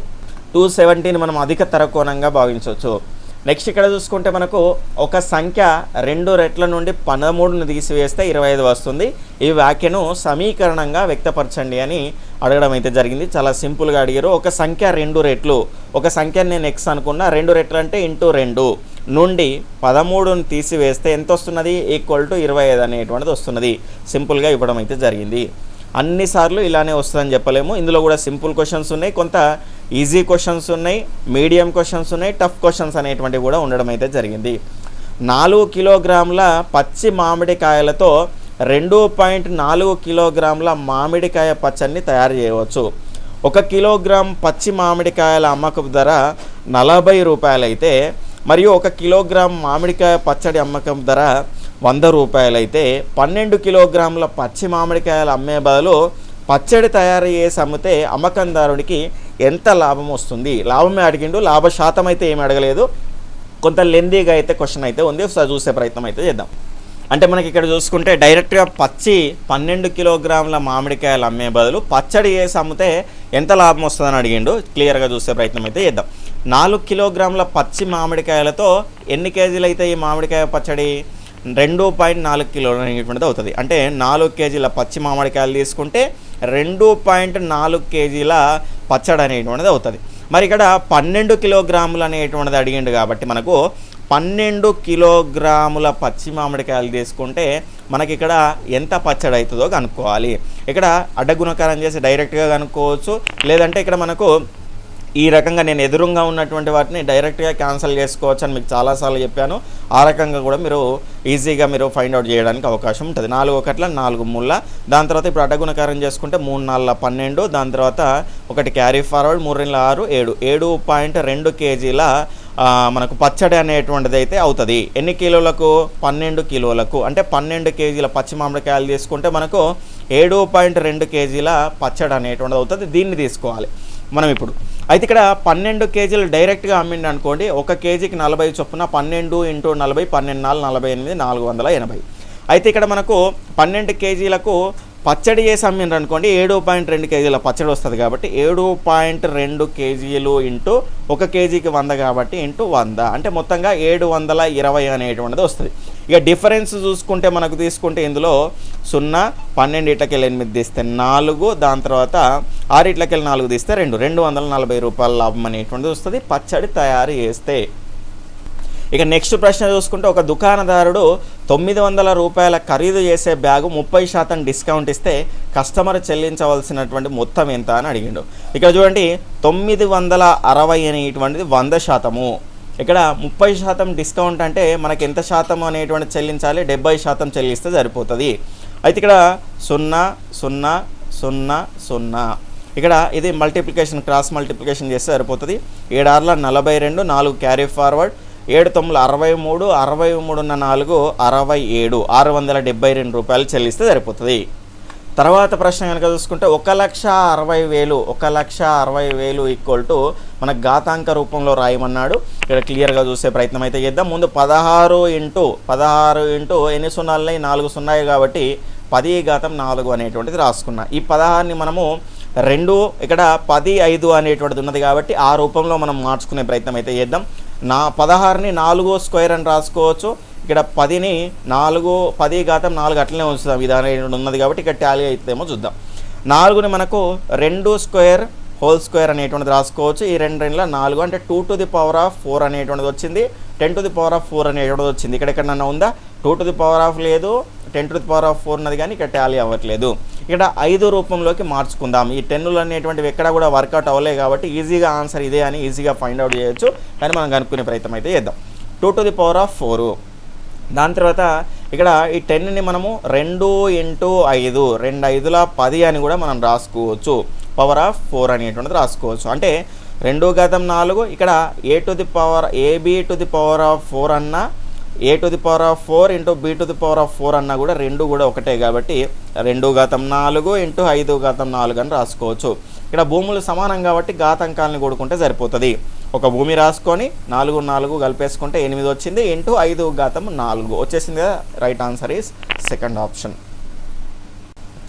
270ని మనం అధికతర కోణంగా భావించవచ్చు. నెక్స్ట్ ఇక్కడ చూసుకుంటే మనకు ఒక సంఖ్య 2 రెట్ల నుండి 13ను తీసివేస్తే 25 వస్తుంది. ఈ వ్యాఖ్యను సమీకరణంగా వ్యక్తపరచండి అని అడగడం అయితే జరిగింది. చాలా సింపుల్గా అడిగారు. ఒక సంఖ్య 2 రెట్లు, ఒక సంఖ్య నేను ఎక్స్ అనుకున్నా, 2 రెట్లు అంటే ఇంటూ 2 నుండి 13ను తీసివేస్తే ఎంత వస్తున్నది ఈక్వల్ టు 25 అనేటువంటిది వస్తున్నది. సింపుల్గా ఇవ్వడం అయితే జరిగింది. అన్నిసార్లు ఇలానే వస్తుందని చెప్పలేము. ఇందులో కూడా సింపుల్ క్వశ్చన్స్ ఉన్నాయి, కొంత ఈజీ క్వశ్చన్స్ ఉన్నాయి, మీడియం క్వశ్చన్స్ ఉన్నాయి, టఫ్ క్వశ్చన్స్ అనేటువంటివి కూడా ఉండడం అయితే జరిగింది. 4 కిలోగ్రాముల పచ్చి మామిడికాయలతో 2.4 కిలోగ్రాముల మామిడికాయ పచ్చడిని తయారు చేయవచ్చు. 1 కిలోగ్రామ్ పచ్చి మామిడికాయల అమ్మకపు ధర 40 రూపాయలు అయితే మరియు 1 కిలోగ్రామ్ మామిడికాయ పచ్చడి అమ్మకం ధర 100 రూపాయలు అయితే 12 కిలోగ్రాముల పచ్చి మామిడికాయలు అమ్మే బదులు పచ్చడి తయారు చేసి అమ్మితే అమ్మకందారుడికి ఎంత లాభం వస్తుంది? లాభమే అడిగిండు, లాభ శాతం అయితే ఏమి అడగలేదు. కొంత లెందీగా అయితే క్వశ్చన్ అయితే ఉంది. ఒకసారి చూసే ప్రయత్నం అయితే చేద్దాం. అంటే మనకి ఇక్కడ చూసుకుంటే డైరెక్ట్గా పచ్చి 12 కిలోగ్రాముల మామిడికాయలు అమ్మే బదులు పచ్చడి చేసి అమ్మితే ఎంత లాభం వస్తుందని అడిగిండు. క్లియర్గా చూసే ప్రయత్నం అయితే చేద్దాం. 4 కిలోగ్రాముల పచ్చి మామిడికాయలతో ఎన్ని కేజీలు అయితే ఈ మామిడికాయ పచ్చడి 2.4 కిలోలు అనేటువంటిది అవుతుంది. అంటే 4 కేజీల పచ్చి మామిడికాయలు తీసుకుంటే 2.4 కేజీల పచ్చడి అనేటువంటిది అవుతుంది. మరి ఇక్కడ 12 కిలోగ్రాములు అనేటువంటిది అడిగిండు కాబట్టి మనకు 12 కిలోగ్రాముల పచ్చి మామిడికాయలు తీసుకుంటే మనకి ఇక్కడ ఎంత పచ్చడి అవుతుందో కనుక్కోవాలి. ఇక్కడ అడ్డగుణకారం చేసి డైరెక్ట్గా కనుక్కోవచ్చు. లేదంటే ఇక్కడ మనకు ఈ రకంగా నేను ఎదురుగా ఉన్నటువంటి వాటిని డైరెక్ట్గా క్యాన్సిల్ చేసుకోవచ్చు అని మీకు చాలాసార్లు చెప్పాను. ఆ రకంగా కూడా మీరు ఈజీగా మీరు ఫైండ్ అవుట్ చేయడానికి అవకాశం ఉంటుంది. 4 ఒకట్ల 4 మూల, దాని తర్వాత ఇప్పుడు అడ్డగుణకారం చేసుకుంటే 3 4 12, దాని తర్వాత ఒకటి క్యారీ ఫార్వర్డ్ 3 6 7, 7.2 కేజీల మనకు పచ్చడి అనేటువంటిది అయితే అవుతుంది. ఎన్ని కిలోలకు? 12 కిలోలకు. అంటే 12 కేజీల పచ్చి మామిడికాయలు తీసుకుంటే మనకు 7.2 కేజీల పచ్చడి అనేటువంటిది అవుతుంది. దీన్ని తీసుకోవాలి మనం ఇప్పుడు. అయితే ఇక్కడ 12 కేజీలు డైరెక్ట్గా అమ్మిండి అనుకోండి, 1 కేజీకి 40 చొప్పున 12 × 40 12 48 480. అయితే ఇక్కడ మనకు 12 కేజీలకు పచ్చడి చేసి అమ్మిండ్రు అనుకోండి 7.2 కేజీల పచ్చడి వస్తుంది కాబట్టి 7.2 కేజీలు ఇంటూ 1 కేజీకి 100 కాబట్టి ఇంటూ 100 అంటే మొత్తంగా 720 అనేటువంటిది వస్తుంది. ఇక డిఫరెన్స్ చూసుకుంటే మనకు తీసుకుంటే ఇందులో 0 12 ఇట్లకెళ్ళి 8 తీస్తే 4, దాని తర్వాత 6 ఇట్లకెళ్ళి 4 తీస్తే 240 రూపాయల లాభం అనేటువంటిది వస్తుంది పచ్చడి తయారు చేస్తే. ఇక నెక్స్ట్ ప్రశ్న చూసుకుంటే ఒక దుకాణదారుడు 900 రూపాయల ఖరీదు చేసే బ్యాగు 30% డిస్కౌంట్ ఇస్తే కస్టమర్ చెల్లించవలసినటువంటి మొత్తం ఎంత అని అడిగిండు. ఇక్కడ చూడండి 960 అనేటువంటిది 100%. ఇక్కడ 30% డిస్కౌంట్ అంటే మనకి ఎంత శాతం అనేటువంటి చెల్లించాలి, 70% చెల్లిస్తే సరిపోతుంది. అయితే ఇక్కడ 0 0 0 0 ఇక్కడ ఇది మల్టిప్లికేషన్ క్రాస్ మల్టిప్లికేషన్ చేస్తే సరిపోతుంది. 7 6 42 4 క్యారీ ఫార్వర్డ్ 7 9 63 63 4 67 672 రూపాయలు చెల్లిస్తే సరిపోతుంది. తర్వాత ప్రశ్న కనుక చూసుకుంటే 1,60,000 1,60,000 ఈక్వల్ టు మన ఘాతాంక రూపంలో రాయమన్నాడు. ఇక్కడ క్లియర్గా చూసే ప్రయత్నం అయితే చేద్దాం. ముందు 16 ఇంటూ ఎన్ని సున్నాలున్నాయి 4 సున్నాయి కాబట్టి 10⁴ అనేటువంటిది రాసుకున్నా. ఈ 16ని మనము 2 ఇక్కడ 10 5 అనేటువంటిది ఉన్నది కాబట్టి ఆ రూపంలో మనం మార్చుకునే ప్రయత్నం అయితే చేద్దాం. 16ని 4 స్క్వేర్ అని రాసుకోవచ్చు. ఇక్కడ 10ని 10⁴ అట్లనే ఉంచుతాం. ఇది అనేటువంటి ఉన్నది కాబట్టి ఇక్కడ టాలీ అయితేమో చూద్దాం. 4ని మనకు 2 స్క్వేర్ హోల్ స్క్వేర్ అనేటువంటిది రాసుకోవచ్చు. ఈ 2 2 4 అంటే 2 to the power of 4 అనేటువంటిది వచ్చింది. 10 to the power of 4 అనేటువంటిది వచ్చింది. ఇక్కడ ఉందా 2 to the power of లేదు, 10 to the power of 4 ఉన్నది కానీ ఇక్కడ టాలీ అవ్వట్లేదు. ఇక్కడ 5 రూపంలోకి మార్చుకుందాం. ఈ 10లు అనేటువంటివి ఎక్కడ కూడా వర్కౌట్ అవ్వలేదు కాబట్టి ఈజీగా ఆన్సర్ ఇదే అని ఈజీగా ఫైండ్ అవుట్ చేయొచ్చు. కానీ మనం కనుక్కునే ప్రయత్నం అయితే చేద్దాం. 2 to the power of 4. దాని తర్వాత ఇక్కడ ఈ 10ని మనము 2 × 5 2 5ల 10 అని కూడా మనం రాసుకోవచ్చు. పవర్ ఆఫ్ 4 అనేటువంటిది రాసుకోవచ్చు. అంటే 2⁴ ఇక్కడ AB to the power of 4 అన్న A to the power of 4 into B to the power of 4 అన్నా కూడా 2 కూడా ఒకటే కాబట్టి 2⁴ into 5⁴ అని రాసుకోవచ్చు. ఇక్కడ భూములు సమానం కాబట్టి ఘాతాంకాలని కూడుకుంటే సరిపోతుంది. ఒక భూమి రాసుకొని 4 4 కలిపేసుకుంటే 8 వచ్చింది ఇంటూ 5⁴ వచ్చేసింది కదా. Right answer is second option.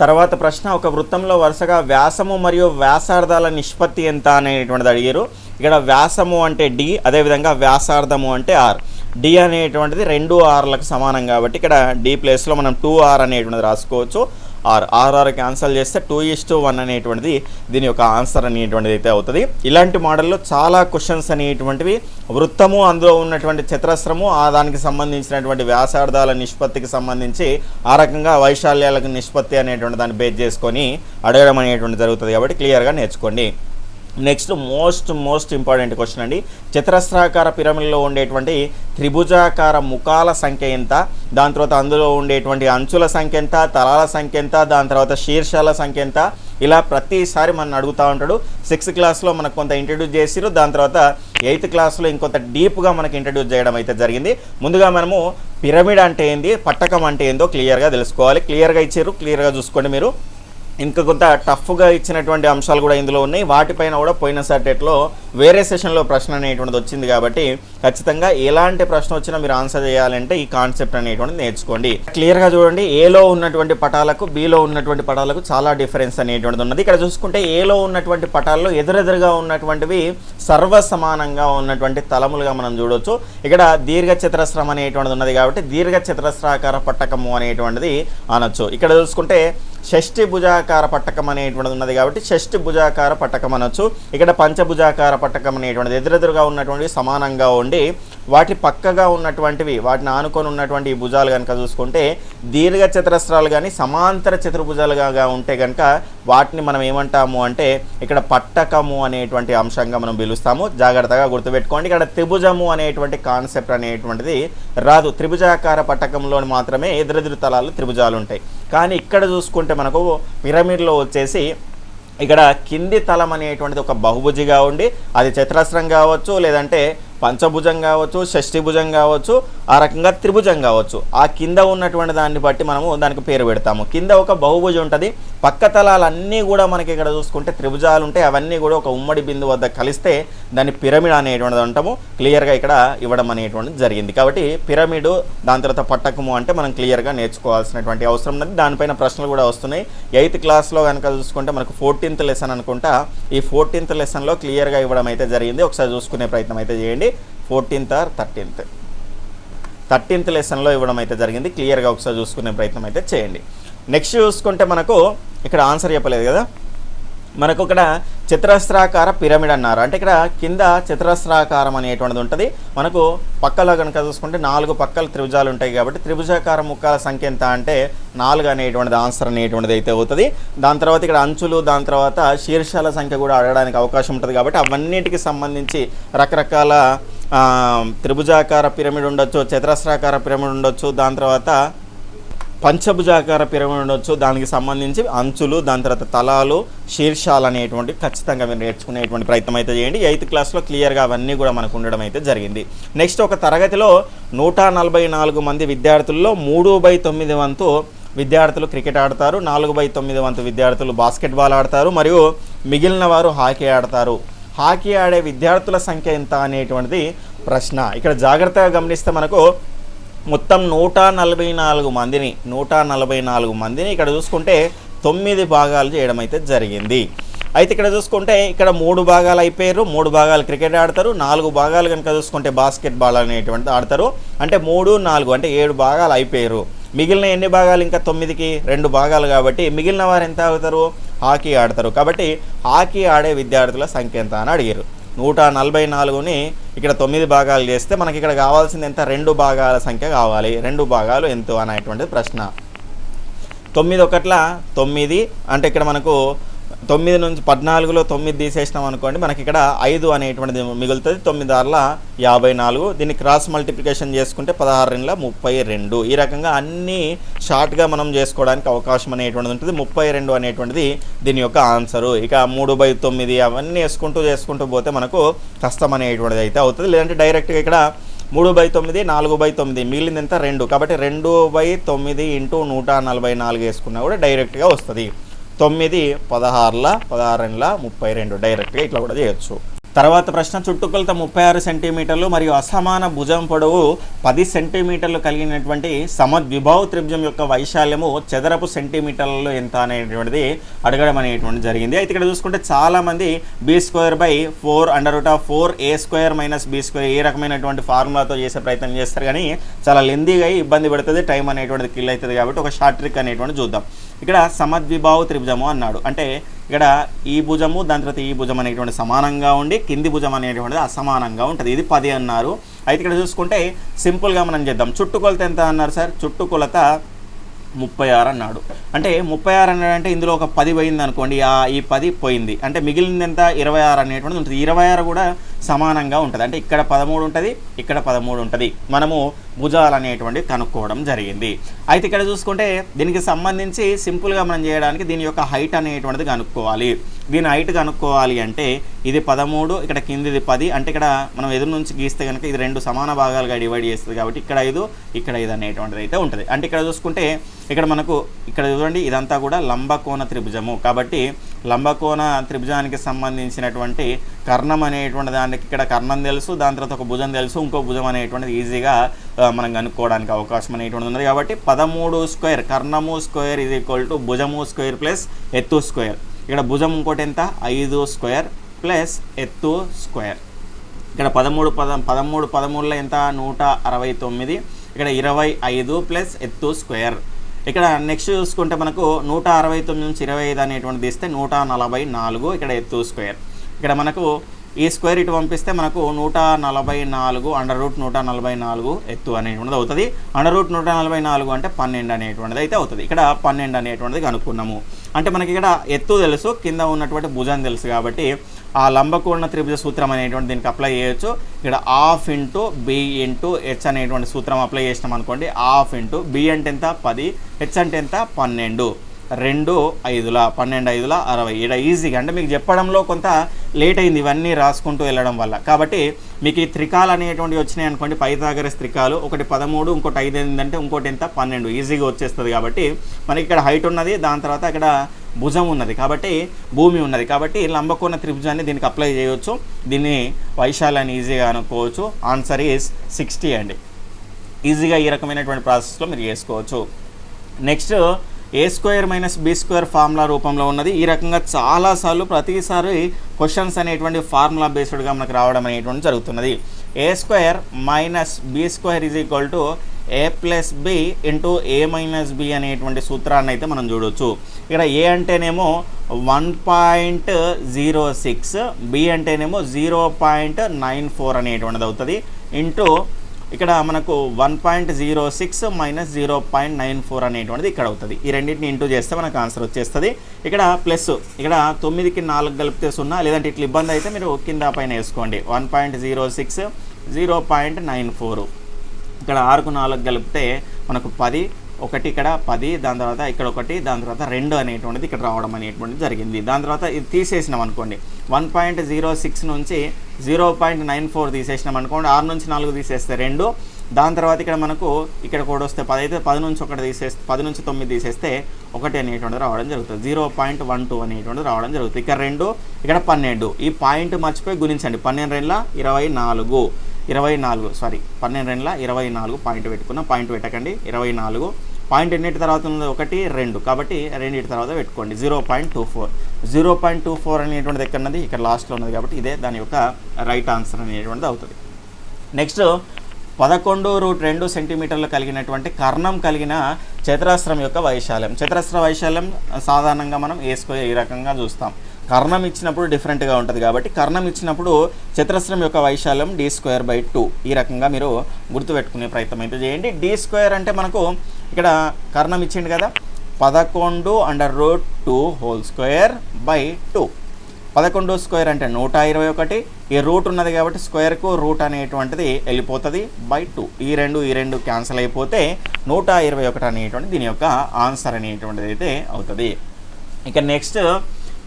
తర్వాత ప్రశ్న ఒక వృత్తంలో వరుసగా వ్యాసము మరియు వ్యాసార్థాల నిష్పత్తి ఎంత అనేటువంటిది అడిగారు. ఇక్కడ వ్యాసము అంటే D, అదేవిధంగా వ్యాసార్థము అంటే R. D అనేటువంటిది 2 Rలకు సమానం కాబట్టి ఇక్కడ D ప్లేస్లో మనం 2R అనేటువంటిది రాసుకోవచ్చు. R క్యాన్సల్ చేస్తే 2:1 అనేటువంటిది దీని యొక్క ఆన్సర్ అనేటువంటిది అయితే అవుతుంది. ఇలాంటి మోడల్లో చాలా క్వశ్చన్స్ అనేటువంటివి వృత్తము, అందులో ఉన్నటువంటి చతురస్రము, దానికి సంబంధించినటువంటి వ్యాసార్థాల నిష్పత్తికి సంబంధించి ఆ రకంగా వైశాల్యాలకు నిష్పత్తి అనేటువంటి దాన్ని బేస్ చేసుకొని అడగడం అనేటువంటి జరుగుతుంది కాబట్టి క్లియర్గా నేర్చుకోండి. నెక్స్ట్ మోస్ట్ ఇంపార్టెంట్ క్వశ్చన్ అండి. చతురస్రాకార పిరమిడ్లో ఉండేటువంటి త్రిభుజాకార ముఖాల సంఖ్య ఎంత, దాని తర్వాత అందులో ఉండేటువంటి అంచుల సంఖ్య ఎంత, తలాల సంఖ్య ఎంత, దాని తర్వాత శీర్షాల సంఖ్య ఎంత, ఇలా ప్రతిసారి మనం అడుగుతూ ఉంటాడు. 6th క్లాస్లో మనకు కొంత ఇంట్రడ్యూస్ చేసిరు, దాని తర్వాత 8th క్లాస్లో ఇంకొంత డీప్గా మనకు ఇంట్రడ్యూస్ చేయడం అయితే జరిగింది. ముందుగా మనము పిరమిడ్ అంటే ఏంది, పట్టకం అంటే ఏందో క్లియర్గా తెలుసుకోవాలి. క్లియర్గా ఇచ్చారు, క్లియర్గా చూసుకోండి మీరు. ఇంకా కొంత టఫ్గా ఇచ్చినటువంటి అంశాలు కూడా ఇందులో ఉన్నాయి. వాటిపైన కూడా పోయిన సబ్జెక్ట్లో వేరే సెషన్లో ప్రశ్న అనేటువంటిది వచ్చింది కాబట్టి ఖచ్చితంగా ఎలాంటి ప్రశ్న వచ్చినా మీరు ఆన్సర్ చేయాలంటే ఈ కాన్సెప్ట్ అనేటువంటిది నేర్చుకోండి. క్లియర్గా చూడండి, ఏలో ఉన్నటువంటి పటాలకు బిలో ఉన్నటువంటి పటాలకు చాలా డిఫరెన్స్ అనేటువంటిది ఉన్నది. ఇక్కడ చూసుకుంటే ఏలో ఉన్నటువంటి పటాల్లో ఎదురెదురుగా ఉన్నటువంటివి సర్వసమానంగా ఉన్నటువంటి తలములుగా మనం చూడవచ్చు. ఇక్కడ దీర్ఘ చతురస్రం అనేటువంటిది ఉన్నది కాబట్టి దీర్ఘ చతురస్రాకార పట్టకము అనేటువంటిది అనొచ్చు. ఇక్కడ చూసుకుంటే షష్ఠి భుజాకార పట్టకం అనేటువంటిది ఉన్నది కాబట్టి షష్ఠి భుజాకార పట్టకం అనొచ్చు. ఇక్కడ పంచభుజాకార పట్టకం అనేటువంటిది ఎదురెదురుగా ఉన్నటువంటివి సమానంగా ఉండి వాటి పక్కగా ఉన్నటువంటివి, వాటిని ఆనుకొని ఉన్నటువంటి ఈ భుజాలు కనుక చూసుకుంటే దీర్ఘ చతురస్రాలు కానీ సమాంతర చతుర్భుజాలుగా ఉంటే కనుక వాటిని మనం ఏమంటాము అంటే ఇక్కడ పట్టకము అనేటువంటి అంశంగా మనం పిలుస్తాము. జాగ్రత్తగా గుర్తుపెట్టుకోండి. ఇక్కడ త్రిభుజము అనేటువంటి కాన్సెప్ట్ అనేటువంటిది రాదు. త్రిభుజాకార పట్టకంలో మాత్రమే ఎదురెదురు తలాలు త్రిభుజాలు ఉంటాయి. కానీ ఇక్కడ చూసుకుంటే మనకు పిరమిడ్లో వచ్చేసి ఇక్కడ కింది తలం అనేటువంటిది ఒక బహుభుజిగా ఉండి అది చతురస్రం కావచ్చు, లేదంటే పంచభుజం కావచ్చు, షష్ఠిభుజం కావచ్చు, ఆ రకంగా త్రిభుజం కావచ్చు. ఆ కింద ఉన్నటువంటి దాన్ని బట్టి మనము దానికి పేరు పెడతాము. కింద ఒక బహుభుజం ఉంటుంది, పక్క తలాలన్నీ కూడా మనకి ఇక్కడ చూసుకుంటే త్రిభుజాలు ఉంటాయి. అవన్నీ కూడా ఒక ఉమ్మడి బిందు వద్ద కలిస్తే దాన్ని పిరమిడ్ అనేటువంటిది అంటాము. క్లియర్గా ఇక్కడ ఇవ్వడం అనేటువంటిది జరిగింది. కాబట్టి పిరమిడ్, దాని తర్వాత పట్టకము అంటే మనం క్లియర్గా నేర్చుకోవాల్సినటువంటి అవసరం ఉన్నది. దానిపైన ప్రశ్నలు కూడా వస్తున్నాయి. 8th క్లాస్లో కనుక చూసుకుంటే మనకు 14th లెసన్ అనుకుంటా. ఈ 14th లెసన్లో క్లియర్గా ఇవ్వడం అయితే జరిగింది. ఒకసారి చూసుకునే ప్రయత్నం అయితే చేయండి. 14th or 13th లెసన్లో ఇవ్వడం అయితే జరిగింది. క్లియర్గా ఒకసారి చూసుకునే ప్రయత్నం అయితే చేయండి. నెక్స్ట్ చూసుకుంటే మనకు ఇక్కడ ఆన్సర్ చెప్పలేదు కదా, మనకు ఇక్కడ చతురస్రాకార పిరమిడ్ అన్నారు. అంటే ఇక్కడ కింద చతురస్రాకారం అనేటువంటిది ఉంటుంది. మనకు పక్కలో కనుక చూసుకుంటే 4 పక్కల త్రిభుజాలు ఉంటాయి. కాబట్టి త్రిభుజాకార ముఖాల సంఖ్య ఎంత అంటే 4 అనేటువంటిది ఆన్సర్ అనేటువంటిది అయితే అవుతుంది. దాని తర్వాత ఇక్కడ అంచులు, దాని తర్వాత శీర్షాల సంఖ్య కూడా అడగడానికి అవకాశం ఉంటుంది. కాబట్టి అవన్నిటికి సంబంధించి రకరకాల త్రిభుజాకార పిరమిడ్ ఉండొచ్చు, చతురస్రాకార పిరమిడ్ ఉండొచ్చు, దాని తర్వాత పంచభుజాకార పిరమిడ్ ఉండొచ్చు. దానికి సంబంధించి అంచులు, దాని తర్వాత తలాలు, శీర్షాలు అనేటువంటి ఖచ్చితంగా మీరు నేర్చుకునేటువంటి ప్రయత్నం అయితే చేయండి. 8th క్లాస్లో క్లియర్గా అవన్నీ కూడా మనకు ఉండడం అయితే జరిగింది. నెక్స్ట్ ఒక తరగతిలో 144 మంది విద్యార్థుల్లో 3/9 వంతు విద్యార్థులు క్రికెట్ ఆడతారు, 4/9 వంతు విద్యార్థులు బాస్కెట్బాల్ ఆడతారు, మరియు మిగిలిన వారు హాకీ ఆడతారు. హాకీ ఆడే విద్యార్థుల సంఖ్య ఎంత అనేటువంటిది ప్రశ్న. ఇక్కడ జాగ్రత్తగా గమనిస్తే మనకు మొత్తం 144 మందిని ఇక్కడ చూసుకుంటే 9 భాగాలు చేయడం అయితే జరిగింది. అయితే ఇక్కడ చూసుకుంటే ఇక్కడ 3 భాగాలు అయిపోయారు. 3 భాగాలు క్రికెట్ ఆడతారు, 4 భాగాలు కనుక చూసుకుంటే బాస్కెట్బాల్ అనేటువంటిది ఆడతారు. అంటే 3, 4 అంటే 7 భాగాలు అయిపోయారు. మిగిలిన ఎన్ని భాగాలు ఇంకా 9కి 2 భాగాలు. కాబట్టి మిగిలిన వారు ఎంత అవుతారు, హాకీ ఆడతారు. కాబట్టి హాకీ ఆడే విద్యార్థుల సంఖ్య ఎంత అని అడిగారు. 144ని ఇక్కడ 9 భాగాలు చేస్తే మనకి ఇక్కడ కావాల్సింది ఎంత, 2 భాగాల సంఖ్య కావాలి. 2 భాగాలు ఎంత అనేటువంటిది ప్రశ్న. 9 1 9 అంటే ఇక్కడ మనకు 9 నుంచి 14లో 9 తీసేసినాం అనుకోండి, మనకి ఇక్కడ 5 అనేటువంటిది మిగులుతుంది. 9 6 54. దీన్ని క్రాస్ మల్టిప్లికేషన్ చేసుకుంటే 16 32. ఈ రకంగా అన్నీ షార్ట్గా మనం చేసుకోవడానికి అవకాశం అనేటువంటిది ఉంటుంది. 32 అనేటువంటిది దీని యొక్క ఆన్సరు. ఇక 3/9 అవన్నీ చేసుకుంటూ పోతే మనకు కష్టం అనేటువంటిది అయితే అవుతుంది. లేదంటే డైరెక్ట్గా ఇక్కడ 3/9 4/9 మిగిలింది ఎంత, 2. కాబట్టి 2/9 × 144 వేసుకున్నా కూడా డైరెక్ట్గా వస్తుంది. 9 16 32 డైరెక్ట్గా ఇట్లా కూడా చేయొచ్చు. తర్వాత ప్రశ్న, చుట్టుకొలత 36 సెంటీమీటర్లు మరియు అసమాన భుజం పొడవు 10 సెంటీమీటర్లు కలిగినటువంటి సమద్విబాహు త్రిభుజం యొక్క వైశాల్యము చదరపు సెంటీమీటర్లలో ఎంత అనేటువంటిది అడగడం అనేటువంటిది జరిగింది. అయితే ఇక్కడ చూసుకుంటే చాలామంది b²/4 √4a² - b² ఏ రకమైనటువంటి ఫార్ములాతో చేసే ప్రయత్నం చేస్తారు, కానీ చాలా లెందీగా ఇబ్బంది పడుతుంది, టైం అనేటువంటిది కిల్ అవుతుంది. కాబట్టి ఒక షార్ట్ ట్రిక్ అనేటువంటి చూద్దాం. ఇక్కడ సమద్విబాహు త్రిభుజము అన్నాడు. అంటే ఇక్కడ ఈ భుజము, దాని తర్వాత ఈ భుజం అనేటువంటి సమానంగా ఉండి కింది భుజం అనేటువంటిది అసమానంగా ఉంటుంది. ఇది 10 అన్నారు. అయితే ఇక్కడ చూసుకుంటే సింపుల్గా మనం చేద్దాం. చుట్టుకొలత ఎంత అన్నారు సార్, చుట్టుకొలత 36 అన్నాడు. అంటే 36 అన్నాడంటే ఇందులో ఒక 10 పోయింది అనుకోండి, ఈ 10 పోయింది అంటే మిగిలింది ఎంత, 26 అనేటువంటిది ఉంటుంది. 26 కూడా సమానంగా ఉంటుంది. అంటే ఇక్కడ 13 ఉంటుంది, ఇక్కడ 13 ఉంటుంది. మనము భుజాలు అనేటువంటివి కనుక్కోవడం జరిగింది. అయితే ఇక్కడ చూసుకుంటే దీనికి సంబంధించి సింపుల్గా మనం చేయడానికి దీని యొక్క హైట్ అనేటువంటిది కనుక్కోవాలి. దీని హైట్ కనుక్కోవాలి అంటే ఇది 13, ఇక్కడ కిందిది 10. అంటే ఇక్కడ మనం ఎదురు నుంచి గీస్తే కనుక ఇది 2 సమాన భాగాలుగా డివైడ్ చేస్తుంది. కాబట్టి ఇక్కడ 5, ఇక్కడ 5 అనేటువంటిది అయితే ఉంటుంది. అంటే ఇక్కడ చూసుకుంటే ఇక్కడ మనకు ఇక్కడ చూడండి ఇదంతా కూడా లంబకోణ త్రిభుజము. కాబట్టి లంబకోణ త్రిభుజానికి సంబంధించినటువంటి కర్ణం అనేటువంటి దానికి ఇక్కడ కర్ణం తెలుసు, దాని తర్వాత ఒక భుజం తెలుసు, ఇంకో భుజం అనేటువంటిది ఈజీగా మనం కనుక్కోవడానికి అవకాశం అనేటువంటిది ఉన్నది. కాబట్టి 13² కర్ణము స్క్వేర్ = భుజము స్క్వేర్ ప్లస్ ఎత్తు స్క్వేర్. ఇక్కడ భుజం ఇంకోటి ఎంత, 5² ప్లస్ ఎత్తు స్క్వేర్. ఇక్కడ 13 ఎంత, 169. ఇక్కడ 25 ప్లస్ ఎత్తు స్క్వేర్. ఇక్కడ నెక్స్ట్ చూసుకుంటే మనకు 169 నుంచి 25 అనేటువంటి తీస్తే 144. ఇక్కడ ఎత్తు స్క్వేర్. ఇక్కడ మనకు ఈ స్క్వేర్ ఇటు పంపిస్తే మనకు 144 √144 ఎత్తు అనేటువంటిది అవుతుంది. √144 అంటే 12 అనేటువంటిది అయితే అవుతుంది. ఇక్కడ 12 అనేటువంటిది కనుక్కున్నాము. అంటే మనకి ఇక్కడ ఎత్తు తెలుసు, కింద ఉన్నటువంటి భుజం తెలుసు. కాబట్టి ఆ లంబకోణ త్రిభుజ సూత్రం అనేటువంటి దీనికి అప్లై చేయొచ్చు. ఇక్కడ ½ × b × h అనేటువంటి సూత్రం అప్లై చేసినాం అనుకోండి. ½ × b అంటే ఎంత, 10, h అంటే ఎంత, 12. 2 5ల 12 5ల 60. ఇక్కడ ఈజీగా అంటే మీకు చెప్పడంలో కొంత లేట్ అయింది ఇవన్నీ రాసుకుంటూ వెళ్ళడం వల్ల. కాబట్టి మీకు ఈ త్రికాలు అనేటువంటివి వచ్చినాయి అనుకోండి, పైథాగరస్ త్రికాలు, ఒకటి 13, ఇంకోటి 5 ఏంటంటే ఇంకోటి ఎంత 12, ఈజీగా వచ్చేస్తుంది. కాబట్టి మనకి ఇక్కడ హైట్ ఉన్నది, దాని తర్వాత ఇక్కడ భుజం ఉన్నది, కాబట్టి భూమి ఉన్నది, కాబట్టి లంబకోణ త్రిభుజాన్ని దీనికి అప్లై చేయవచ్చు. దీన్ని వైశాల్యాన్ని ఈజీగా అనుకోవచ్చు. ఆన్సర్ ఈజ్ 60 అండి. ఈజీగా ఈ రకమైనటువంటి ప్రాసెస్లో మీరు చేసుకోవచ్చు. నెక్స్ట్ a² - b² ఫార్ములా రూపంలో ఉన్నది. ఈ రకంగా చాలాసార్లు ప్రతిసారి క్వశ్చన్స్ అనేటువంటి ఫార్ములా బేస్డ్గా మనకు రావడం అనేటువంటి జరుగుతున్నది. a² - b² a + b × a - b అనేటువంటి సూత్రాన్ని అయితే మనం చూడవచ్చు. ఇక్కడ a అంటేనేమో 1.06, b అంటేనేమో 0.94 అనేటువంటిది అవుతుంది. ఇంటూ ఇక్కడ మనకు 1.06 - 0.94 అనేటువంటిది ఇక్కడ అవుతుంది. ఈ రెండింటిని ఇంటూ చేస్తే మనకు ఆన్సర్ వచ్చేస్తుంది. ఇక్కడ ప్లస్, ఇక్కడ 9కి 4 కలిపితే 0, లేదంటే ఇట్లా ఇబ్బంది అయితే మీరు కింద పైన వేసుకోండి. 1.06 0.94, ఇక్కడ 6కు 4 కలిపితే మనకు 10, ఒకటి ఇక్కడ 10, దాని తర్వాత ఇక్కడ 1, దాని తర్వాత 2 అనేటువంటిది ఇక్కడ రావడం అనేటువంటిది జరిగింది. దాని తర్వాత ఇది తీసేసినాం అనుకోండి, 1.06 నుంచి 0.94 తీసేసినాం అనుకోండి, 6 నుంచి 4 తీసేస్తే 2, దాని తర్వాత ఇక్కడ మనకు ఇక్కడ కూడా వస్తే 10 అయితే 10 నుంచి 1 తీసేస్తే 10 నుంచి 9 తీసేస్తే 1 అనేటువంటిది రావడం జరుగుతుంది. 0.12 అనేటువంటిది రావడం జరుగుతుంది. ఇక్కడ 2, ఇక్కడ 12, ఈ పాయింట్ మర్చిపోయి గుణించండి. 12 24, 12 24 పాయింట్ పెట్టుకున్నాం. పాయింట్ పెట్టకండి, 24 పాయింట్ ఎన్నిటి తర్వాత ఉంది, 1 2, కాబట్టి రెండింటి తర్వాత పెట్టుకోండి. 0.24 అనేటువంటిది ఎక్కడన్నది ఇక్కడ లాస్ట్లో ఉన్నది, కాబట్టి ఇదే దాని యొక్క రైట్ ఆన్సర్ అనేటువంటిది అవుతుంది. నెక్స్ట్ 11√2 సెంటీమీటర్లు కలిగినటువంటి కర్ణం కలిగిన చతురస్రం యొక్క వైశాల్యం. చతురస్ర వైశాల్యం సాధారణంగా మనం a² ఈ రకంగా చూస్తాం. కర్ణం ఇచ్చినప్పుడు డిఫరెంట్గా ఉంటుంది, కాబట్టి కర్ణం ఇచ్చినప్పుడు చతురస్రం యొక్క వైశాల్యం d²/2 ఈ రకంగా మీరు గుర్తుపెట్టుకునే ప్రయత్నం అయితే చేయండి. d² అంటే మనకు ఇక్కడ కర్ణం ఇచ్చింది కదా, 11√2² 11² అంటే 121. ఈ రూట్ ఉన్నది కాబట్టి స్క్వేర్కు రూట్ అనేటువంటిది వెళ్ళిపోతుంది /2. ఈ రెండు క్యాన్సిల్ అయిపోతే 121 అనేటువంటి దీని యొక్క ఆన్సర్ అనేటువంటిది అయితే అవుతుంది. ఇక నెక్స్ట్,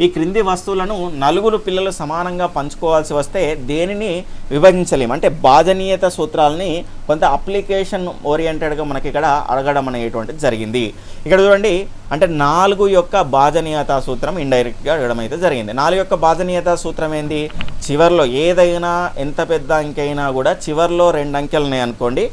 ఈ క్రింది వస్తువులను 4 పిల్లలు సమానంగా పంచుకోవాల్సి వస్తే దేనిని విభజించలేము. అంటే భాజనీయత సూత్రాలని కొంత అప్లికేషన్ ఓరియంటెడ్గా మనకి ఇక్కడ అడగడం అనేటువంటిది జరిగింది. ఇక్కడ చూడండి, అంటే 4 యొక్క భాజనీయత సూత్రం ఇండైరెక్ట్గా అడగడం అయితే జరిగింది. 4 యొక్క భాజనీయత సూత్రం ఏంది? చివరిలో ఏదైనా ఎంత పెద్ద అంకె కూడా చివరిలో 2 అంకెలు ఉన్నాయి అనుకోండి,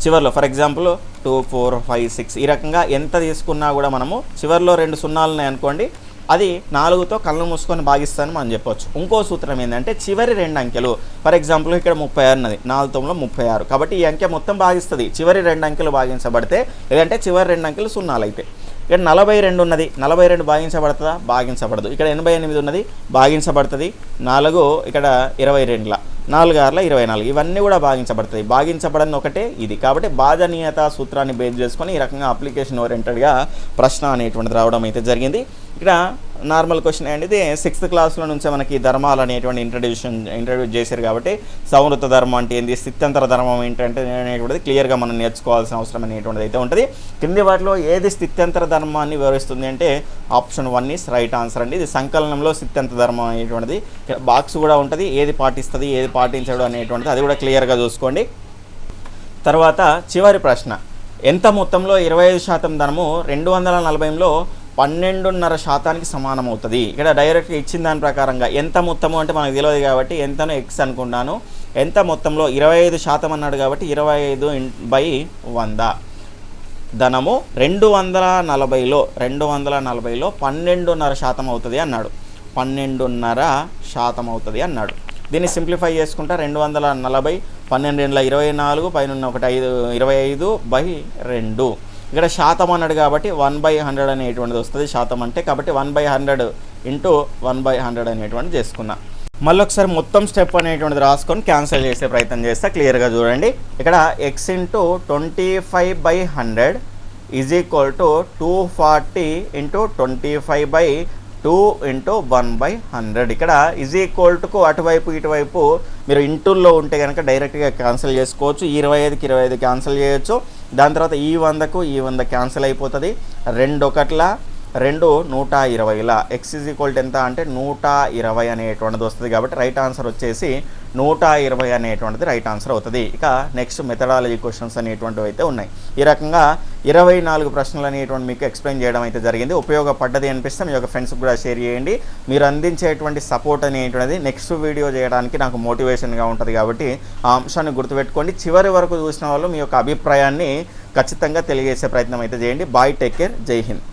చివరిలో ఫర్ ఎగ్జాంపుల్ 2 4 5 6 ఈ రకంగా ఎంత తీసుకున్నా కూడా మనము చివరిలో 2 సున్నాలు ఉన్నాయి అనుకోండి, అది 4తో కళ్ళు మూసుకొని భాగిస్తాను మనం చెప్పొచ్చు. ఇంకో సూత్రం ఏంటంటే చివరి 2 అంకెలు, ఫర్ ఎగ్జాంపుల్ ఇక్కడ 36 ఉన్నది, 4 36, కాబట్టి ఈ అంకె మొత్తం భాగిస్తుంది. చివరి 2 అంకెలు భాగించబడితే, లేదంటే చివరి 2 అంకెలు సున్నాలు అయితే. ఇక్కడ 42 ఉన్నది, 42 భాగించబడుతుందా? భాగించబడదు. ఇక్కడ 88 ఉన్నది, భాగించబడుతుంది. 4 ఇక్కడ 22, 4 6 24, ఇవన్నీ కూడా భాగించబడుతుంది. భాగించబడని ఒకటే ఇది. కాబట్టి భాజనీయత సూత్రాన్ని బేస్ చేసుకొని ఈ రకంగా అప్లికేషన్ ఓరియంటెడ్గా ప్రశ్న అనేటువంటిది రావడం అయితే జరిగింది. ఇక్కడ నార్మల్ క్వశ్చన్ అనేది 6th క్లాస్లో నుంచే మనకి ధర్మాలు అనేటువంటి ఇంట్రడ్యూస్ చేశారు. కాబట్టి సంవృత ధర్మం అంటే ఏంది, స్థిత్యంతర ధర్మం ఏంటంటే అనేటువంటిది క్లియర్గా మనం నేర్చుకోవాల్సిన అవసరం అనేటువంటిది అయితే ఉంటుంది. కింది వాటిలో ఏది స్థిత్యంతర ధర్మాన్ని వివరిస్తుంది అంటే ఆప్షన్ 1 ఈస్ రైట్ ఆన్సర్ అండి. ఇది సంకలనంలో స్థిత్యంతర ధర్మం అనేటువంటిది బాక్స్ కూడా ఉంటుంది, ఏది పాటిస్తుంది ఏది పాటించడం అనేటువంటిది అది కూడా క్లియర్గా చూసుకోండి. తర్వాత చివరి ప్రశ్న, ఎంత మొత్తంలో 25% ధనము 240లో 12.5% సమానం అవుతుంది? ఇక్కడ డైరెక్ట్గా ఇచ్చిన దాని ప్రకారంగా ఎంత మొత్తము అంటే మనకు తెలియదు కాబట్టి ఎంతనో ఎక్స్ అనుకుంటాను. ఎంత మొత్తంలో 25% అన్నాడు కాబట్టి 25/100 ధనము 240లో 12.5% అవుతుంది అన్నాడు. 12.5% అవుతుంది అన్నాడు. దీన్ని సింప్లిఫై చేసుకుంటా 240 12 24 పైన 25/2 ఇక్కడ శాతం అన్నాడు కాబట్టి 1/100 అనేటువంటిది వస్తుంది శాతం అంటే. కాబట్టి 1/100 ఇంటూ 1/100 అనేటువంటిది చేసుకున్నా. మళ్ళీ ఒకసారి మొత్తం స్టెప్ అనేటువంటిది రాసుకొని క్యాన్సిల్ చేసే ప్రయత్నం చేస్తే క్లియర్గా చూడండి. ఇక్కడ x × 25/100 ఈజ్ ఈక్వల్ టు 240 × 25/2 × 1/100. ఇక్కడ ఈజ్ ఈక్వల్ టుకు అటువైపు ఇటువైపు మీరు ఇంటూల్లో ఉంటే కనుక డైరెక్ట్గా క్యాన్సిల్ చేసుకోవచ్చు. 25కి 25 క్యాన్సిల్ చేయొచ్చు. దాని తర్వాత ఈ 100కు ఈ 100 క్యాన్సిల్ అయిపోతుంది. 2 ఒకట్ల 2 120లా ఎక్స్ ఈజ్ ఈక్వల్ టు ఎంత అంటే 120 అనేటువంటిది వస్తుంది. కాబట్టి రైట్ ఆన్సర్ వచ్చేసి 120 అనేటువంటిది రైట్ ఆన్సర్ అవుతుంది. ఇక నెక్స్ట్ మెథడాలజీ క్వశ్చన్స్ అనేటువంటివి అయితే ఉన్నాయి. ఈ రకంగా 24 ప్రశ్నలు అనేటువంటి మీకు ఎక్స్ప్లెయిన్ చేయడం అయితే జరిగింది. ఉపయోగపడ్డది అనిపిస్తే మీ యొక్క ఫ్రెండ్స్కి కూడా షేర్ చేయండి. మీరు అందించేటువంటి సపోర్ట్ అనేటువంటిది నెక్స్ట్ వీడియో చేయడానికి నాకు మోటివేషన్గా ఉంటుంది. కాబట్టి ఆ అంశాన్ని గుర్తుపెట్టుకోండి. చివరి వరకు చూసిన వాళ్ళు మీ యొక్క అభిప్రాయాన్ని ఖచ్చితంగా తెలియజేసే ప్రయత్నం అయితే చేయండి. బాయ్, టేక్ కేర్, జై హింద్.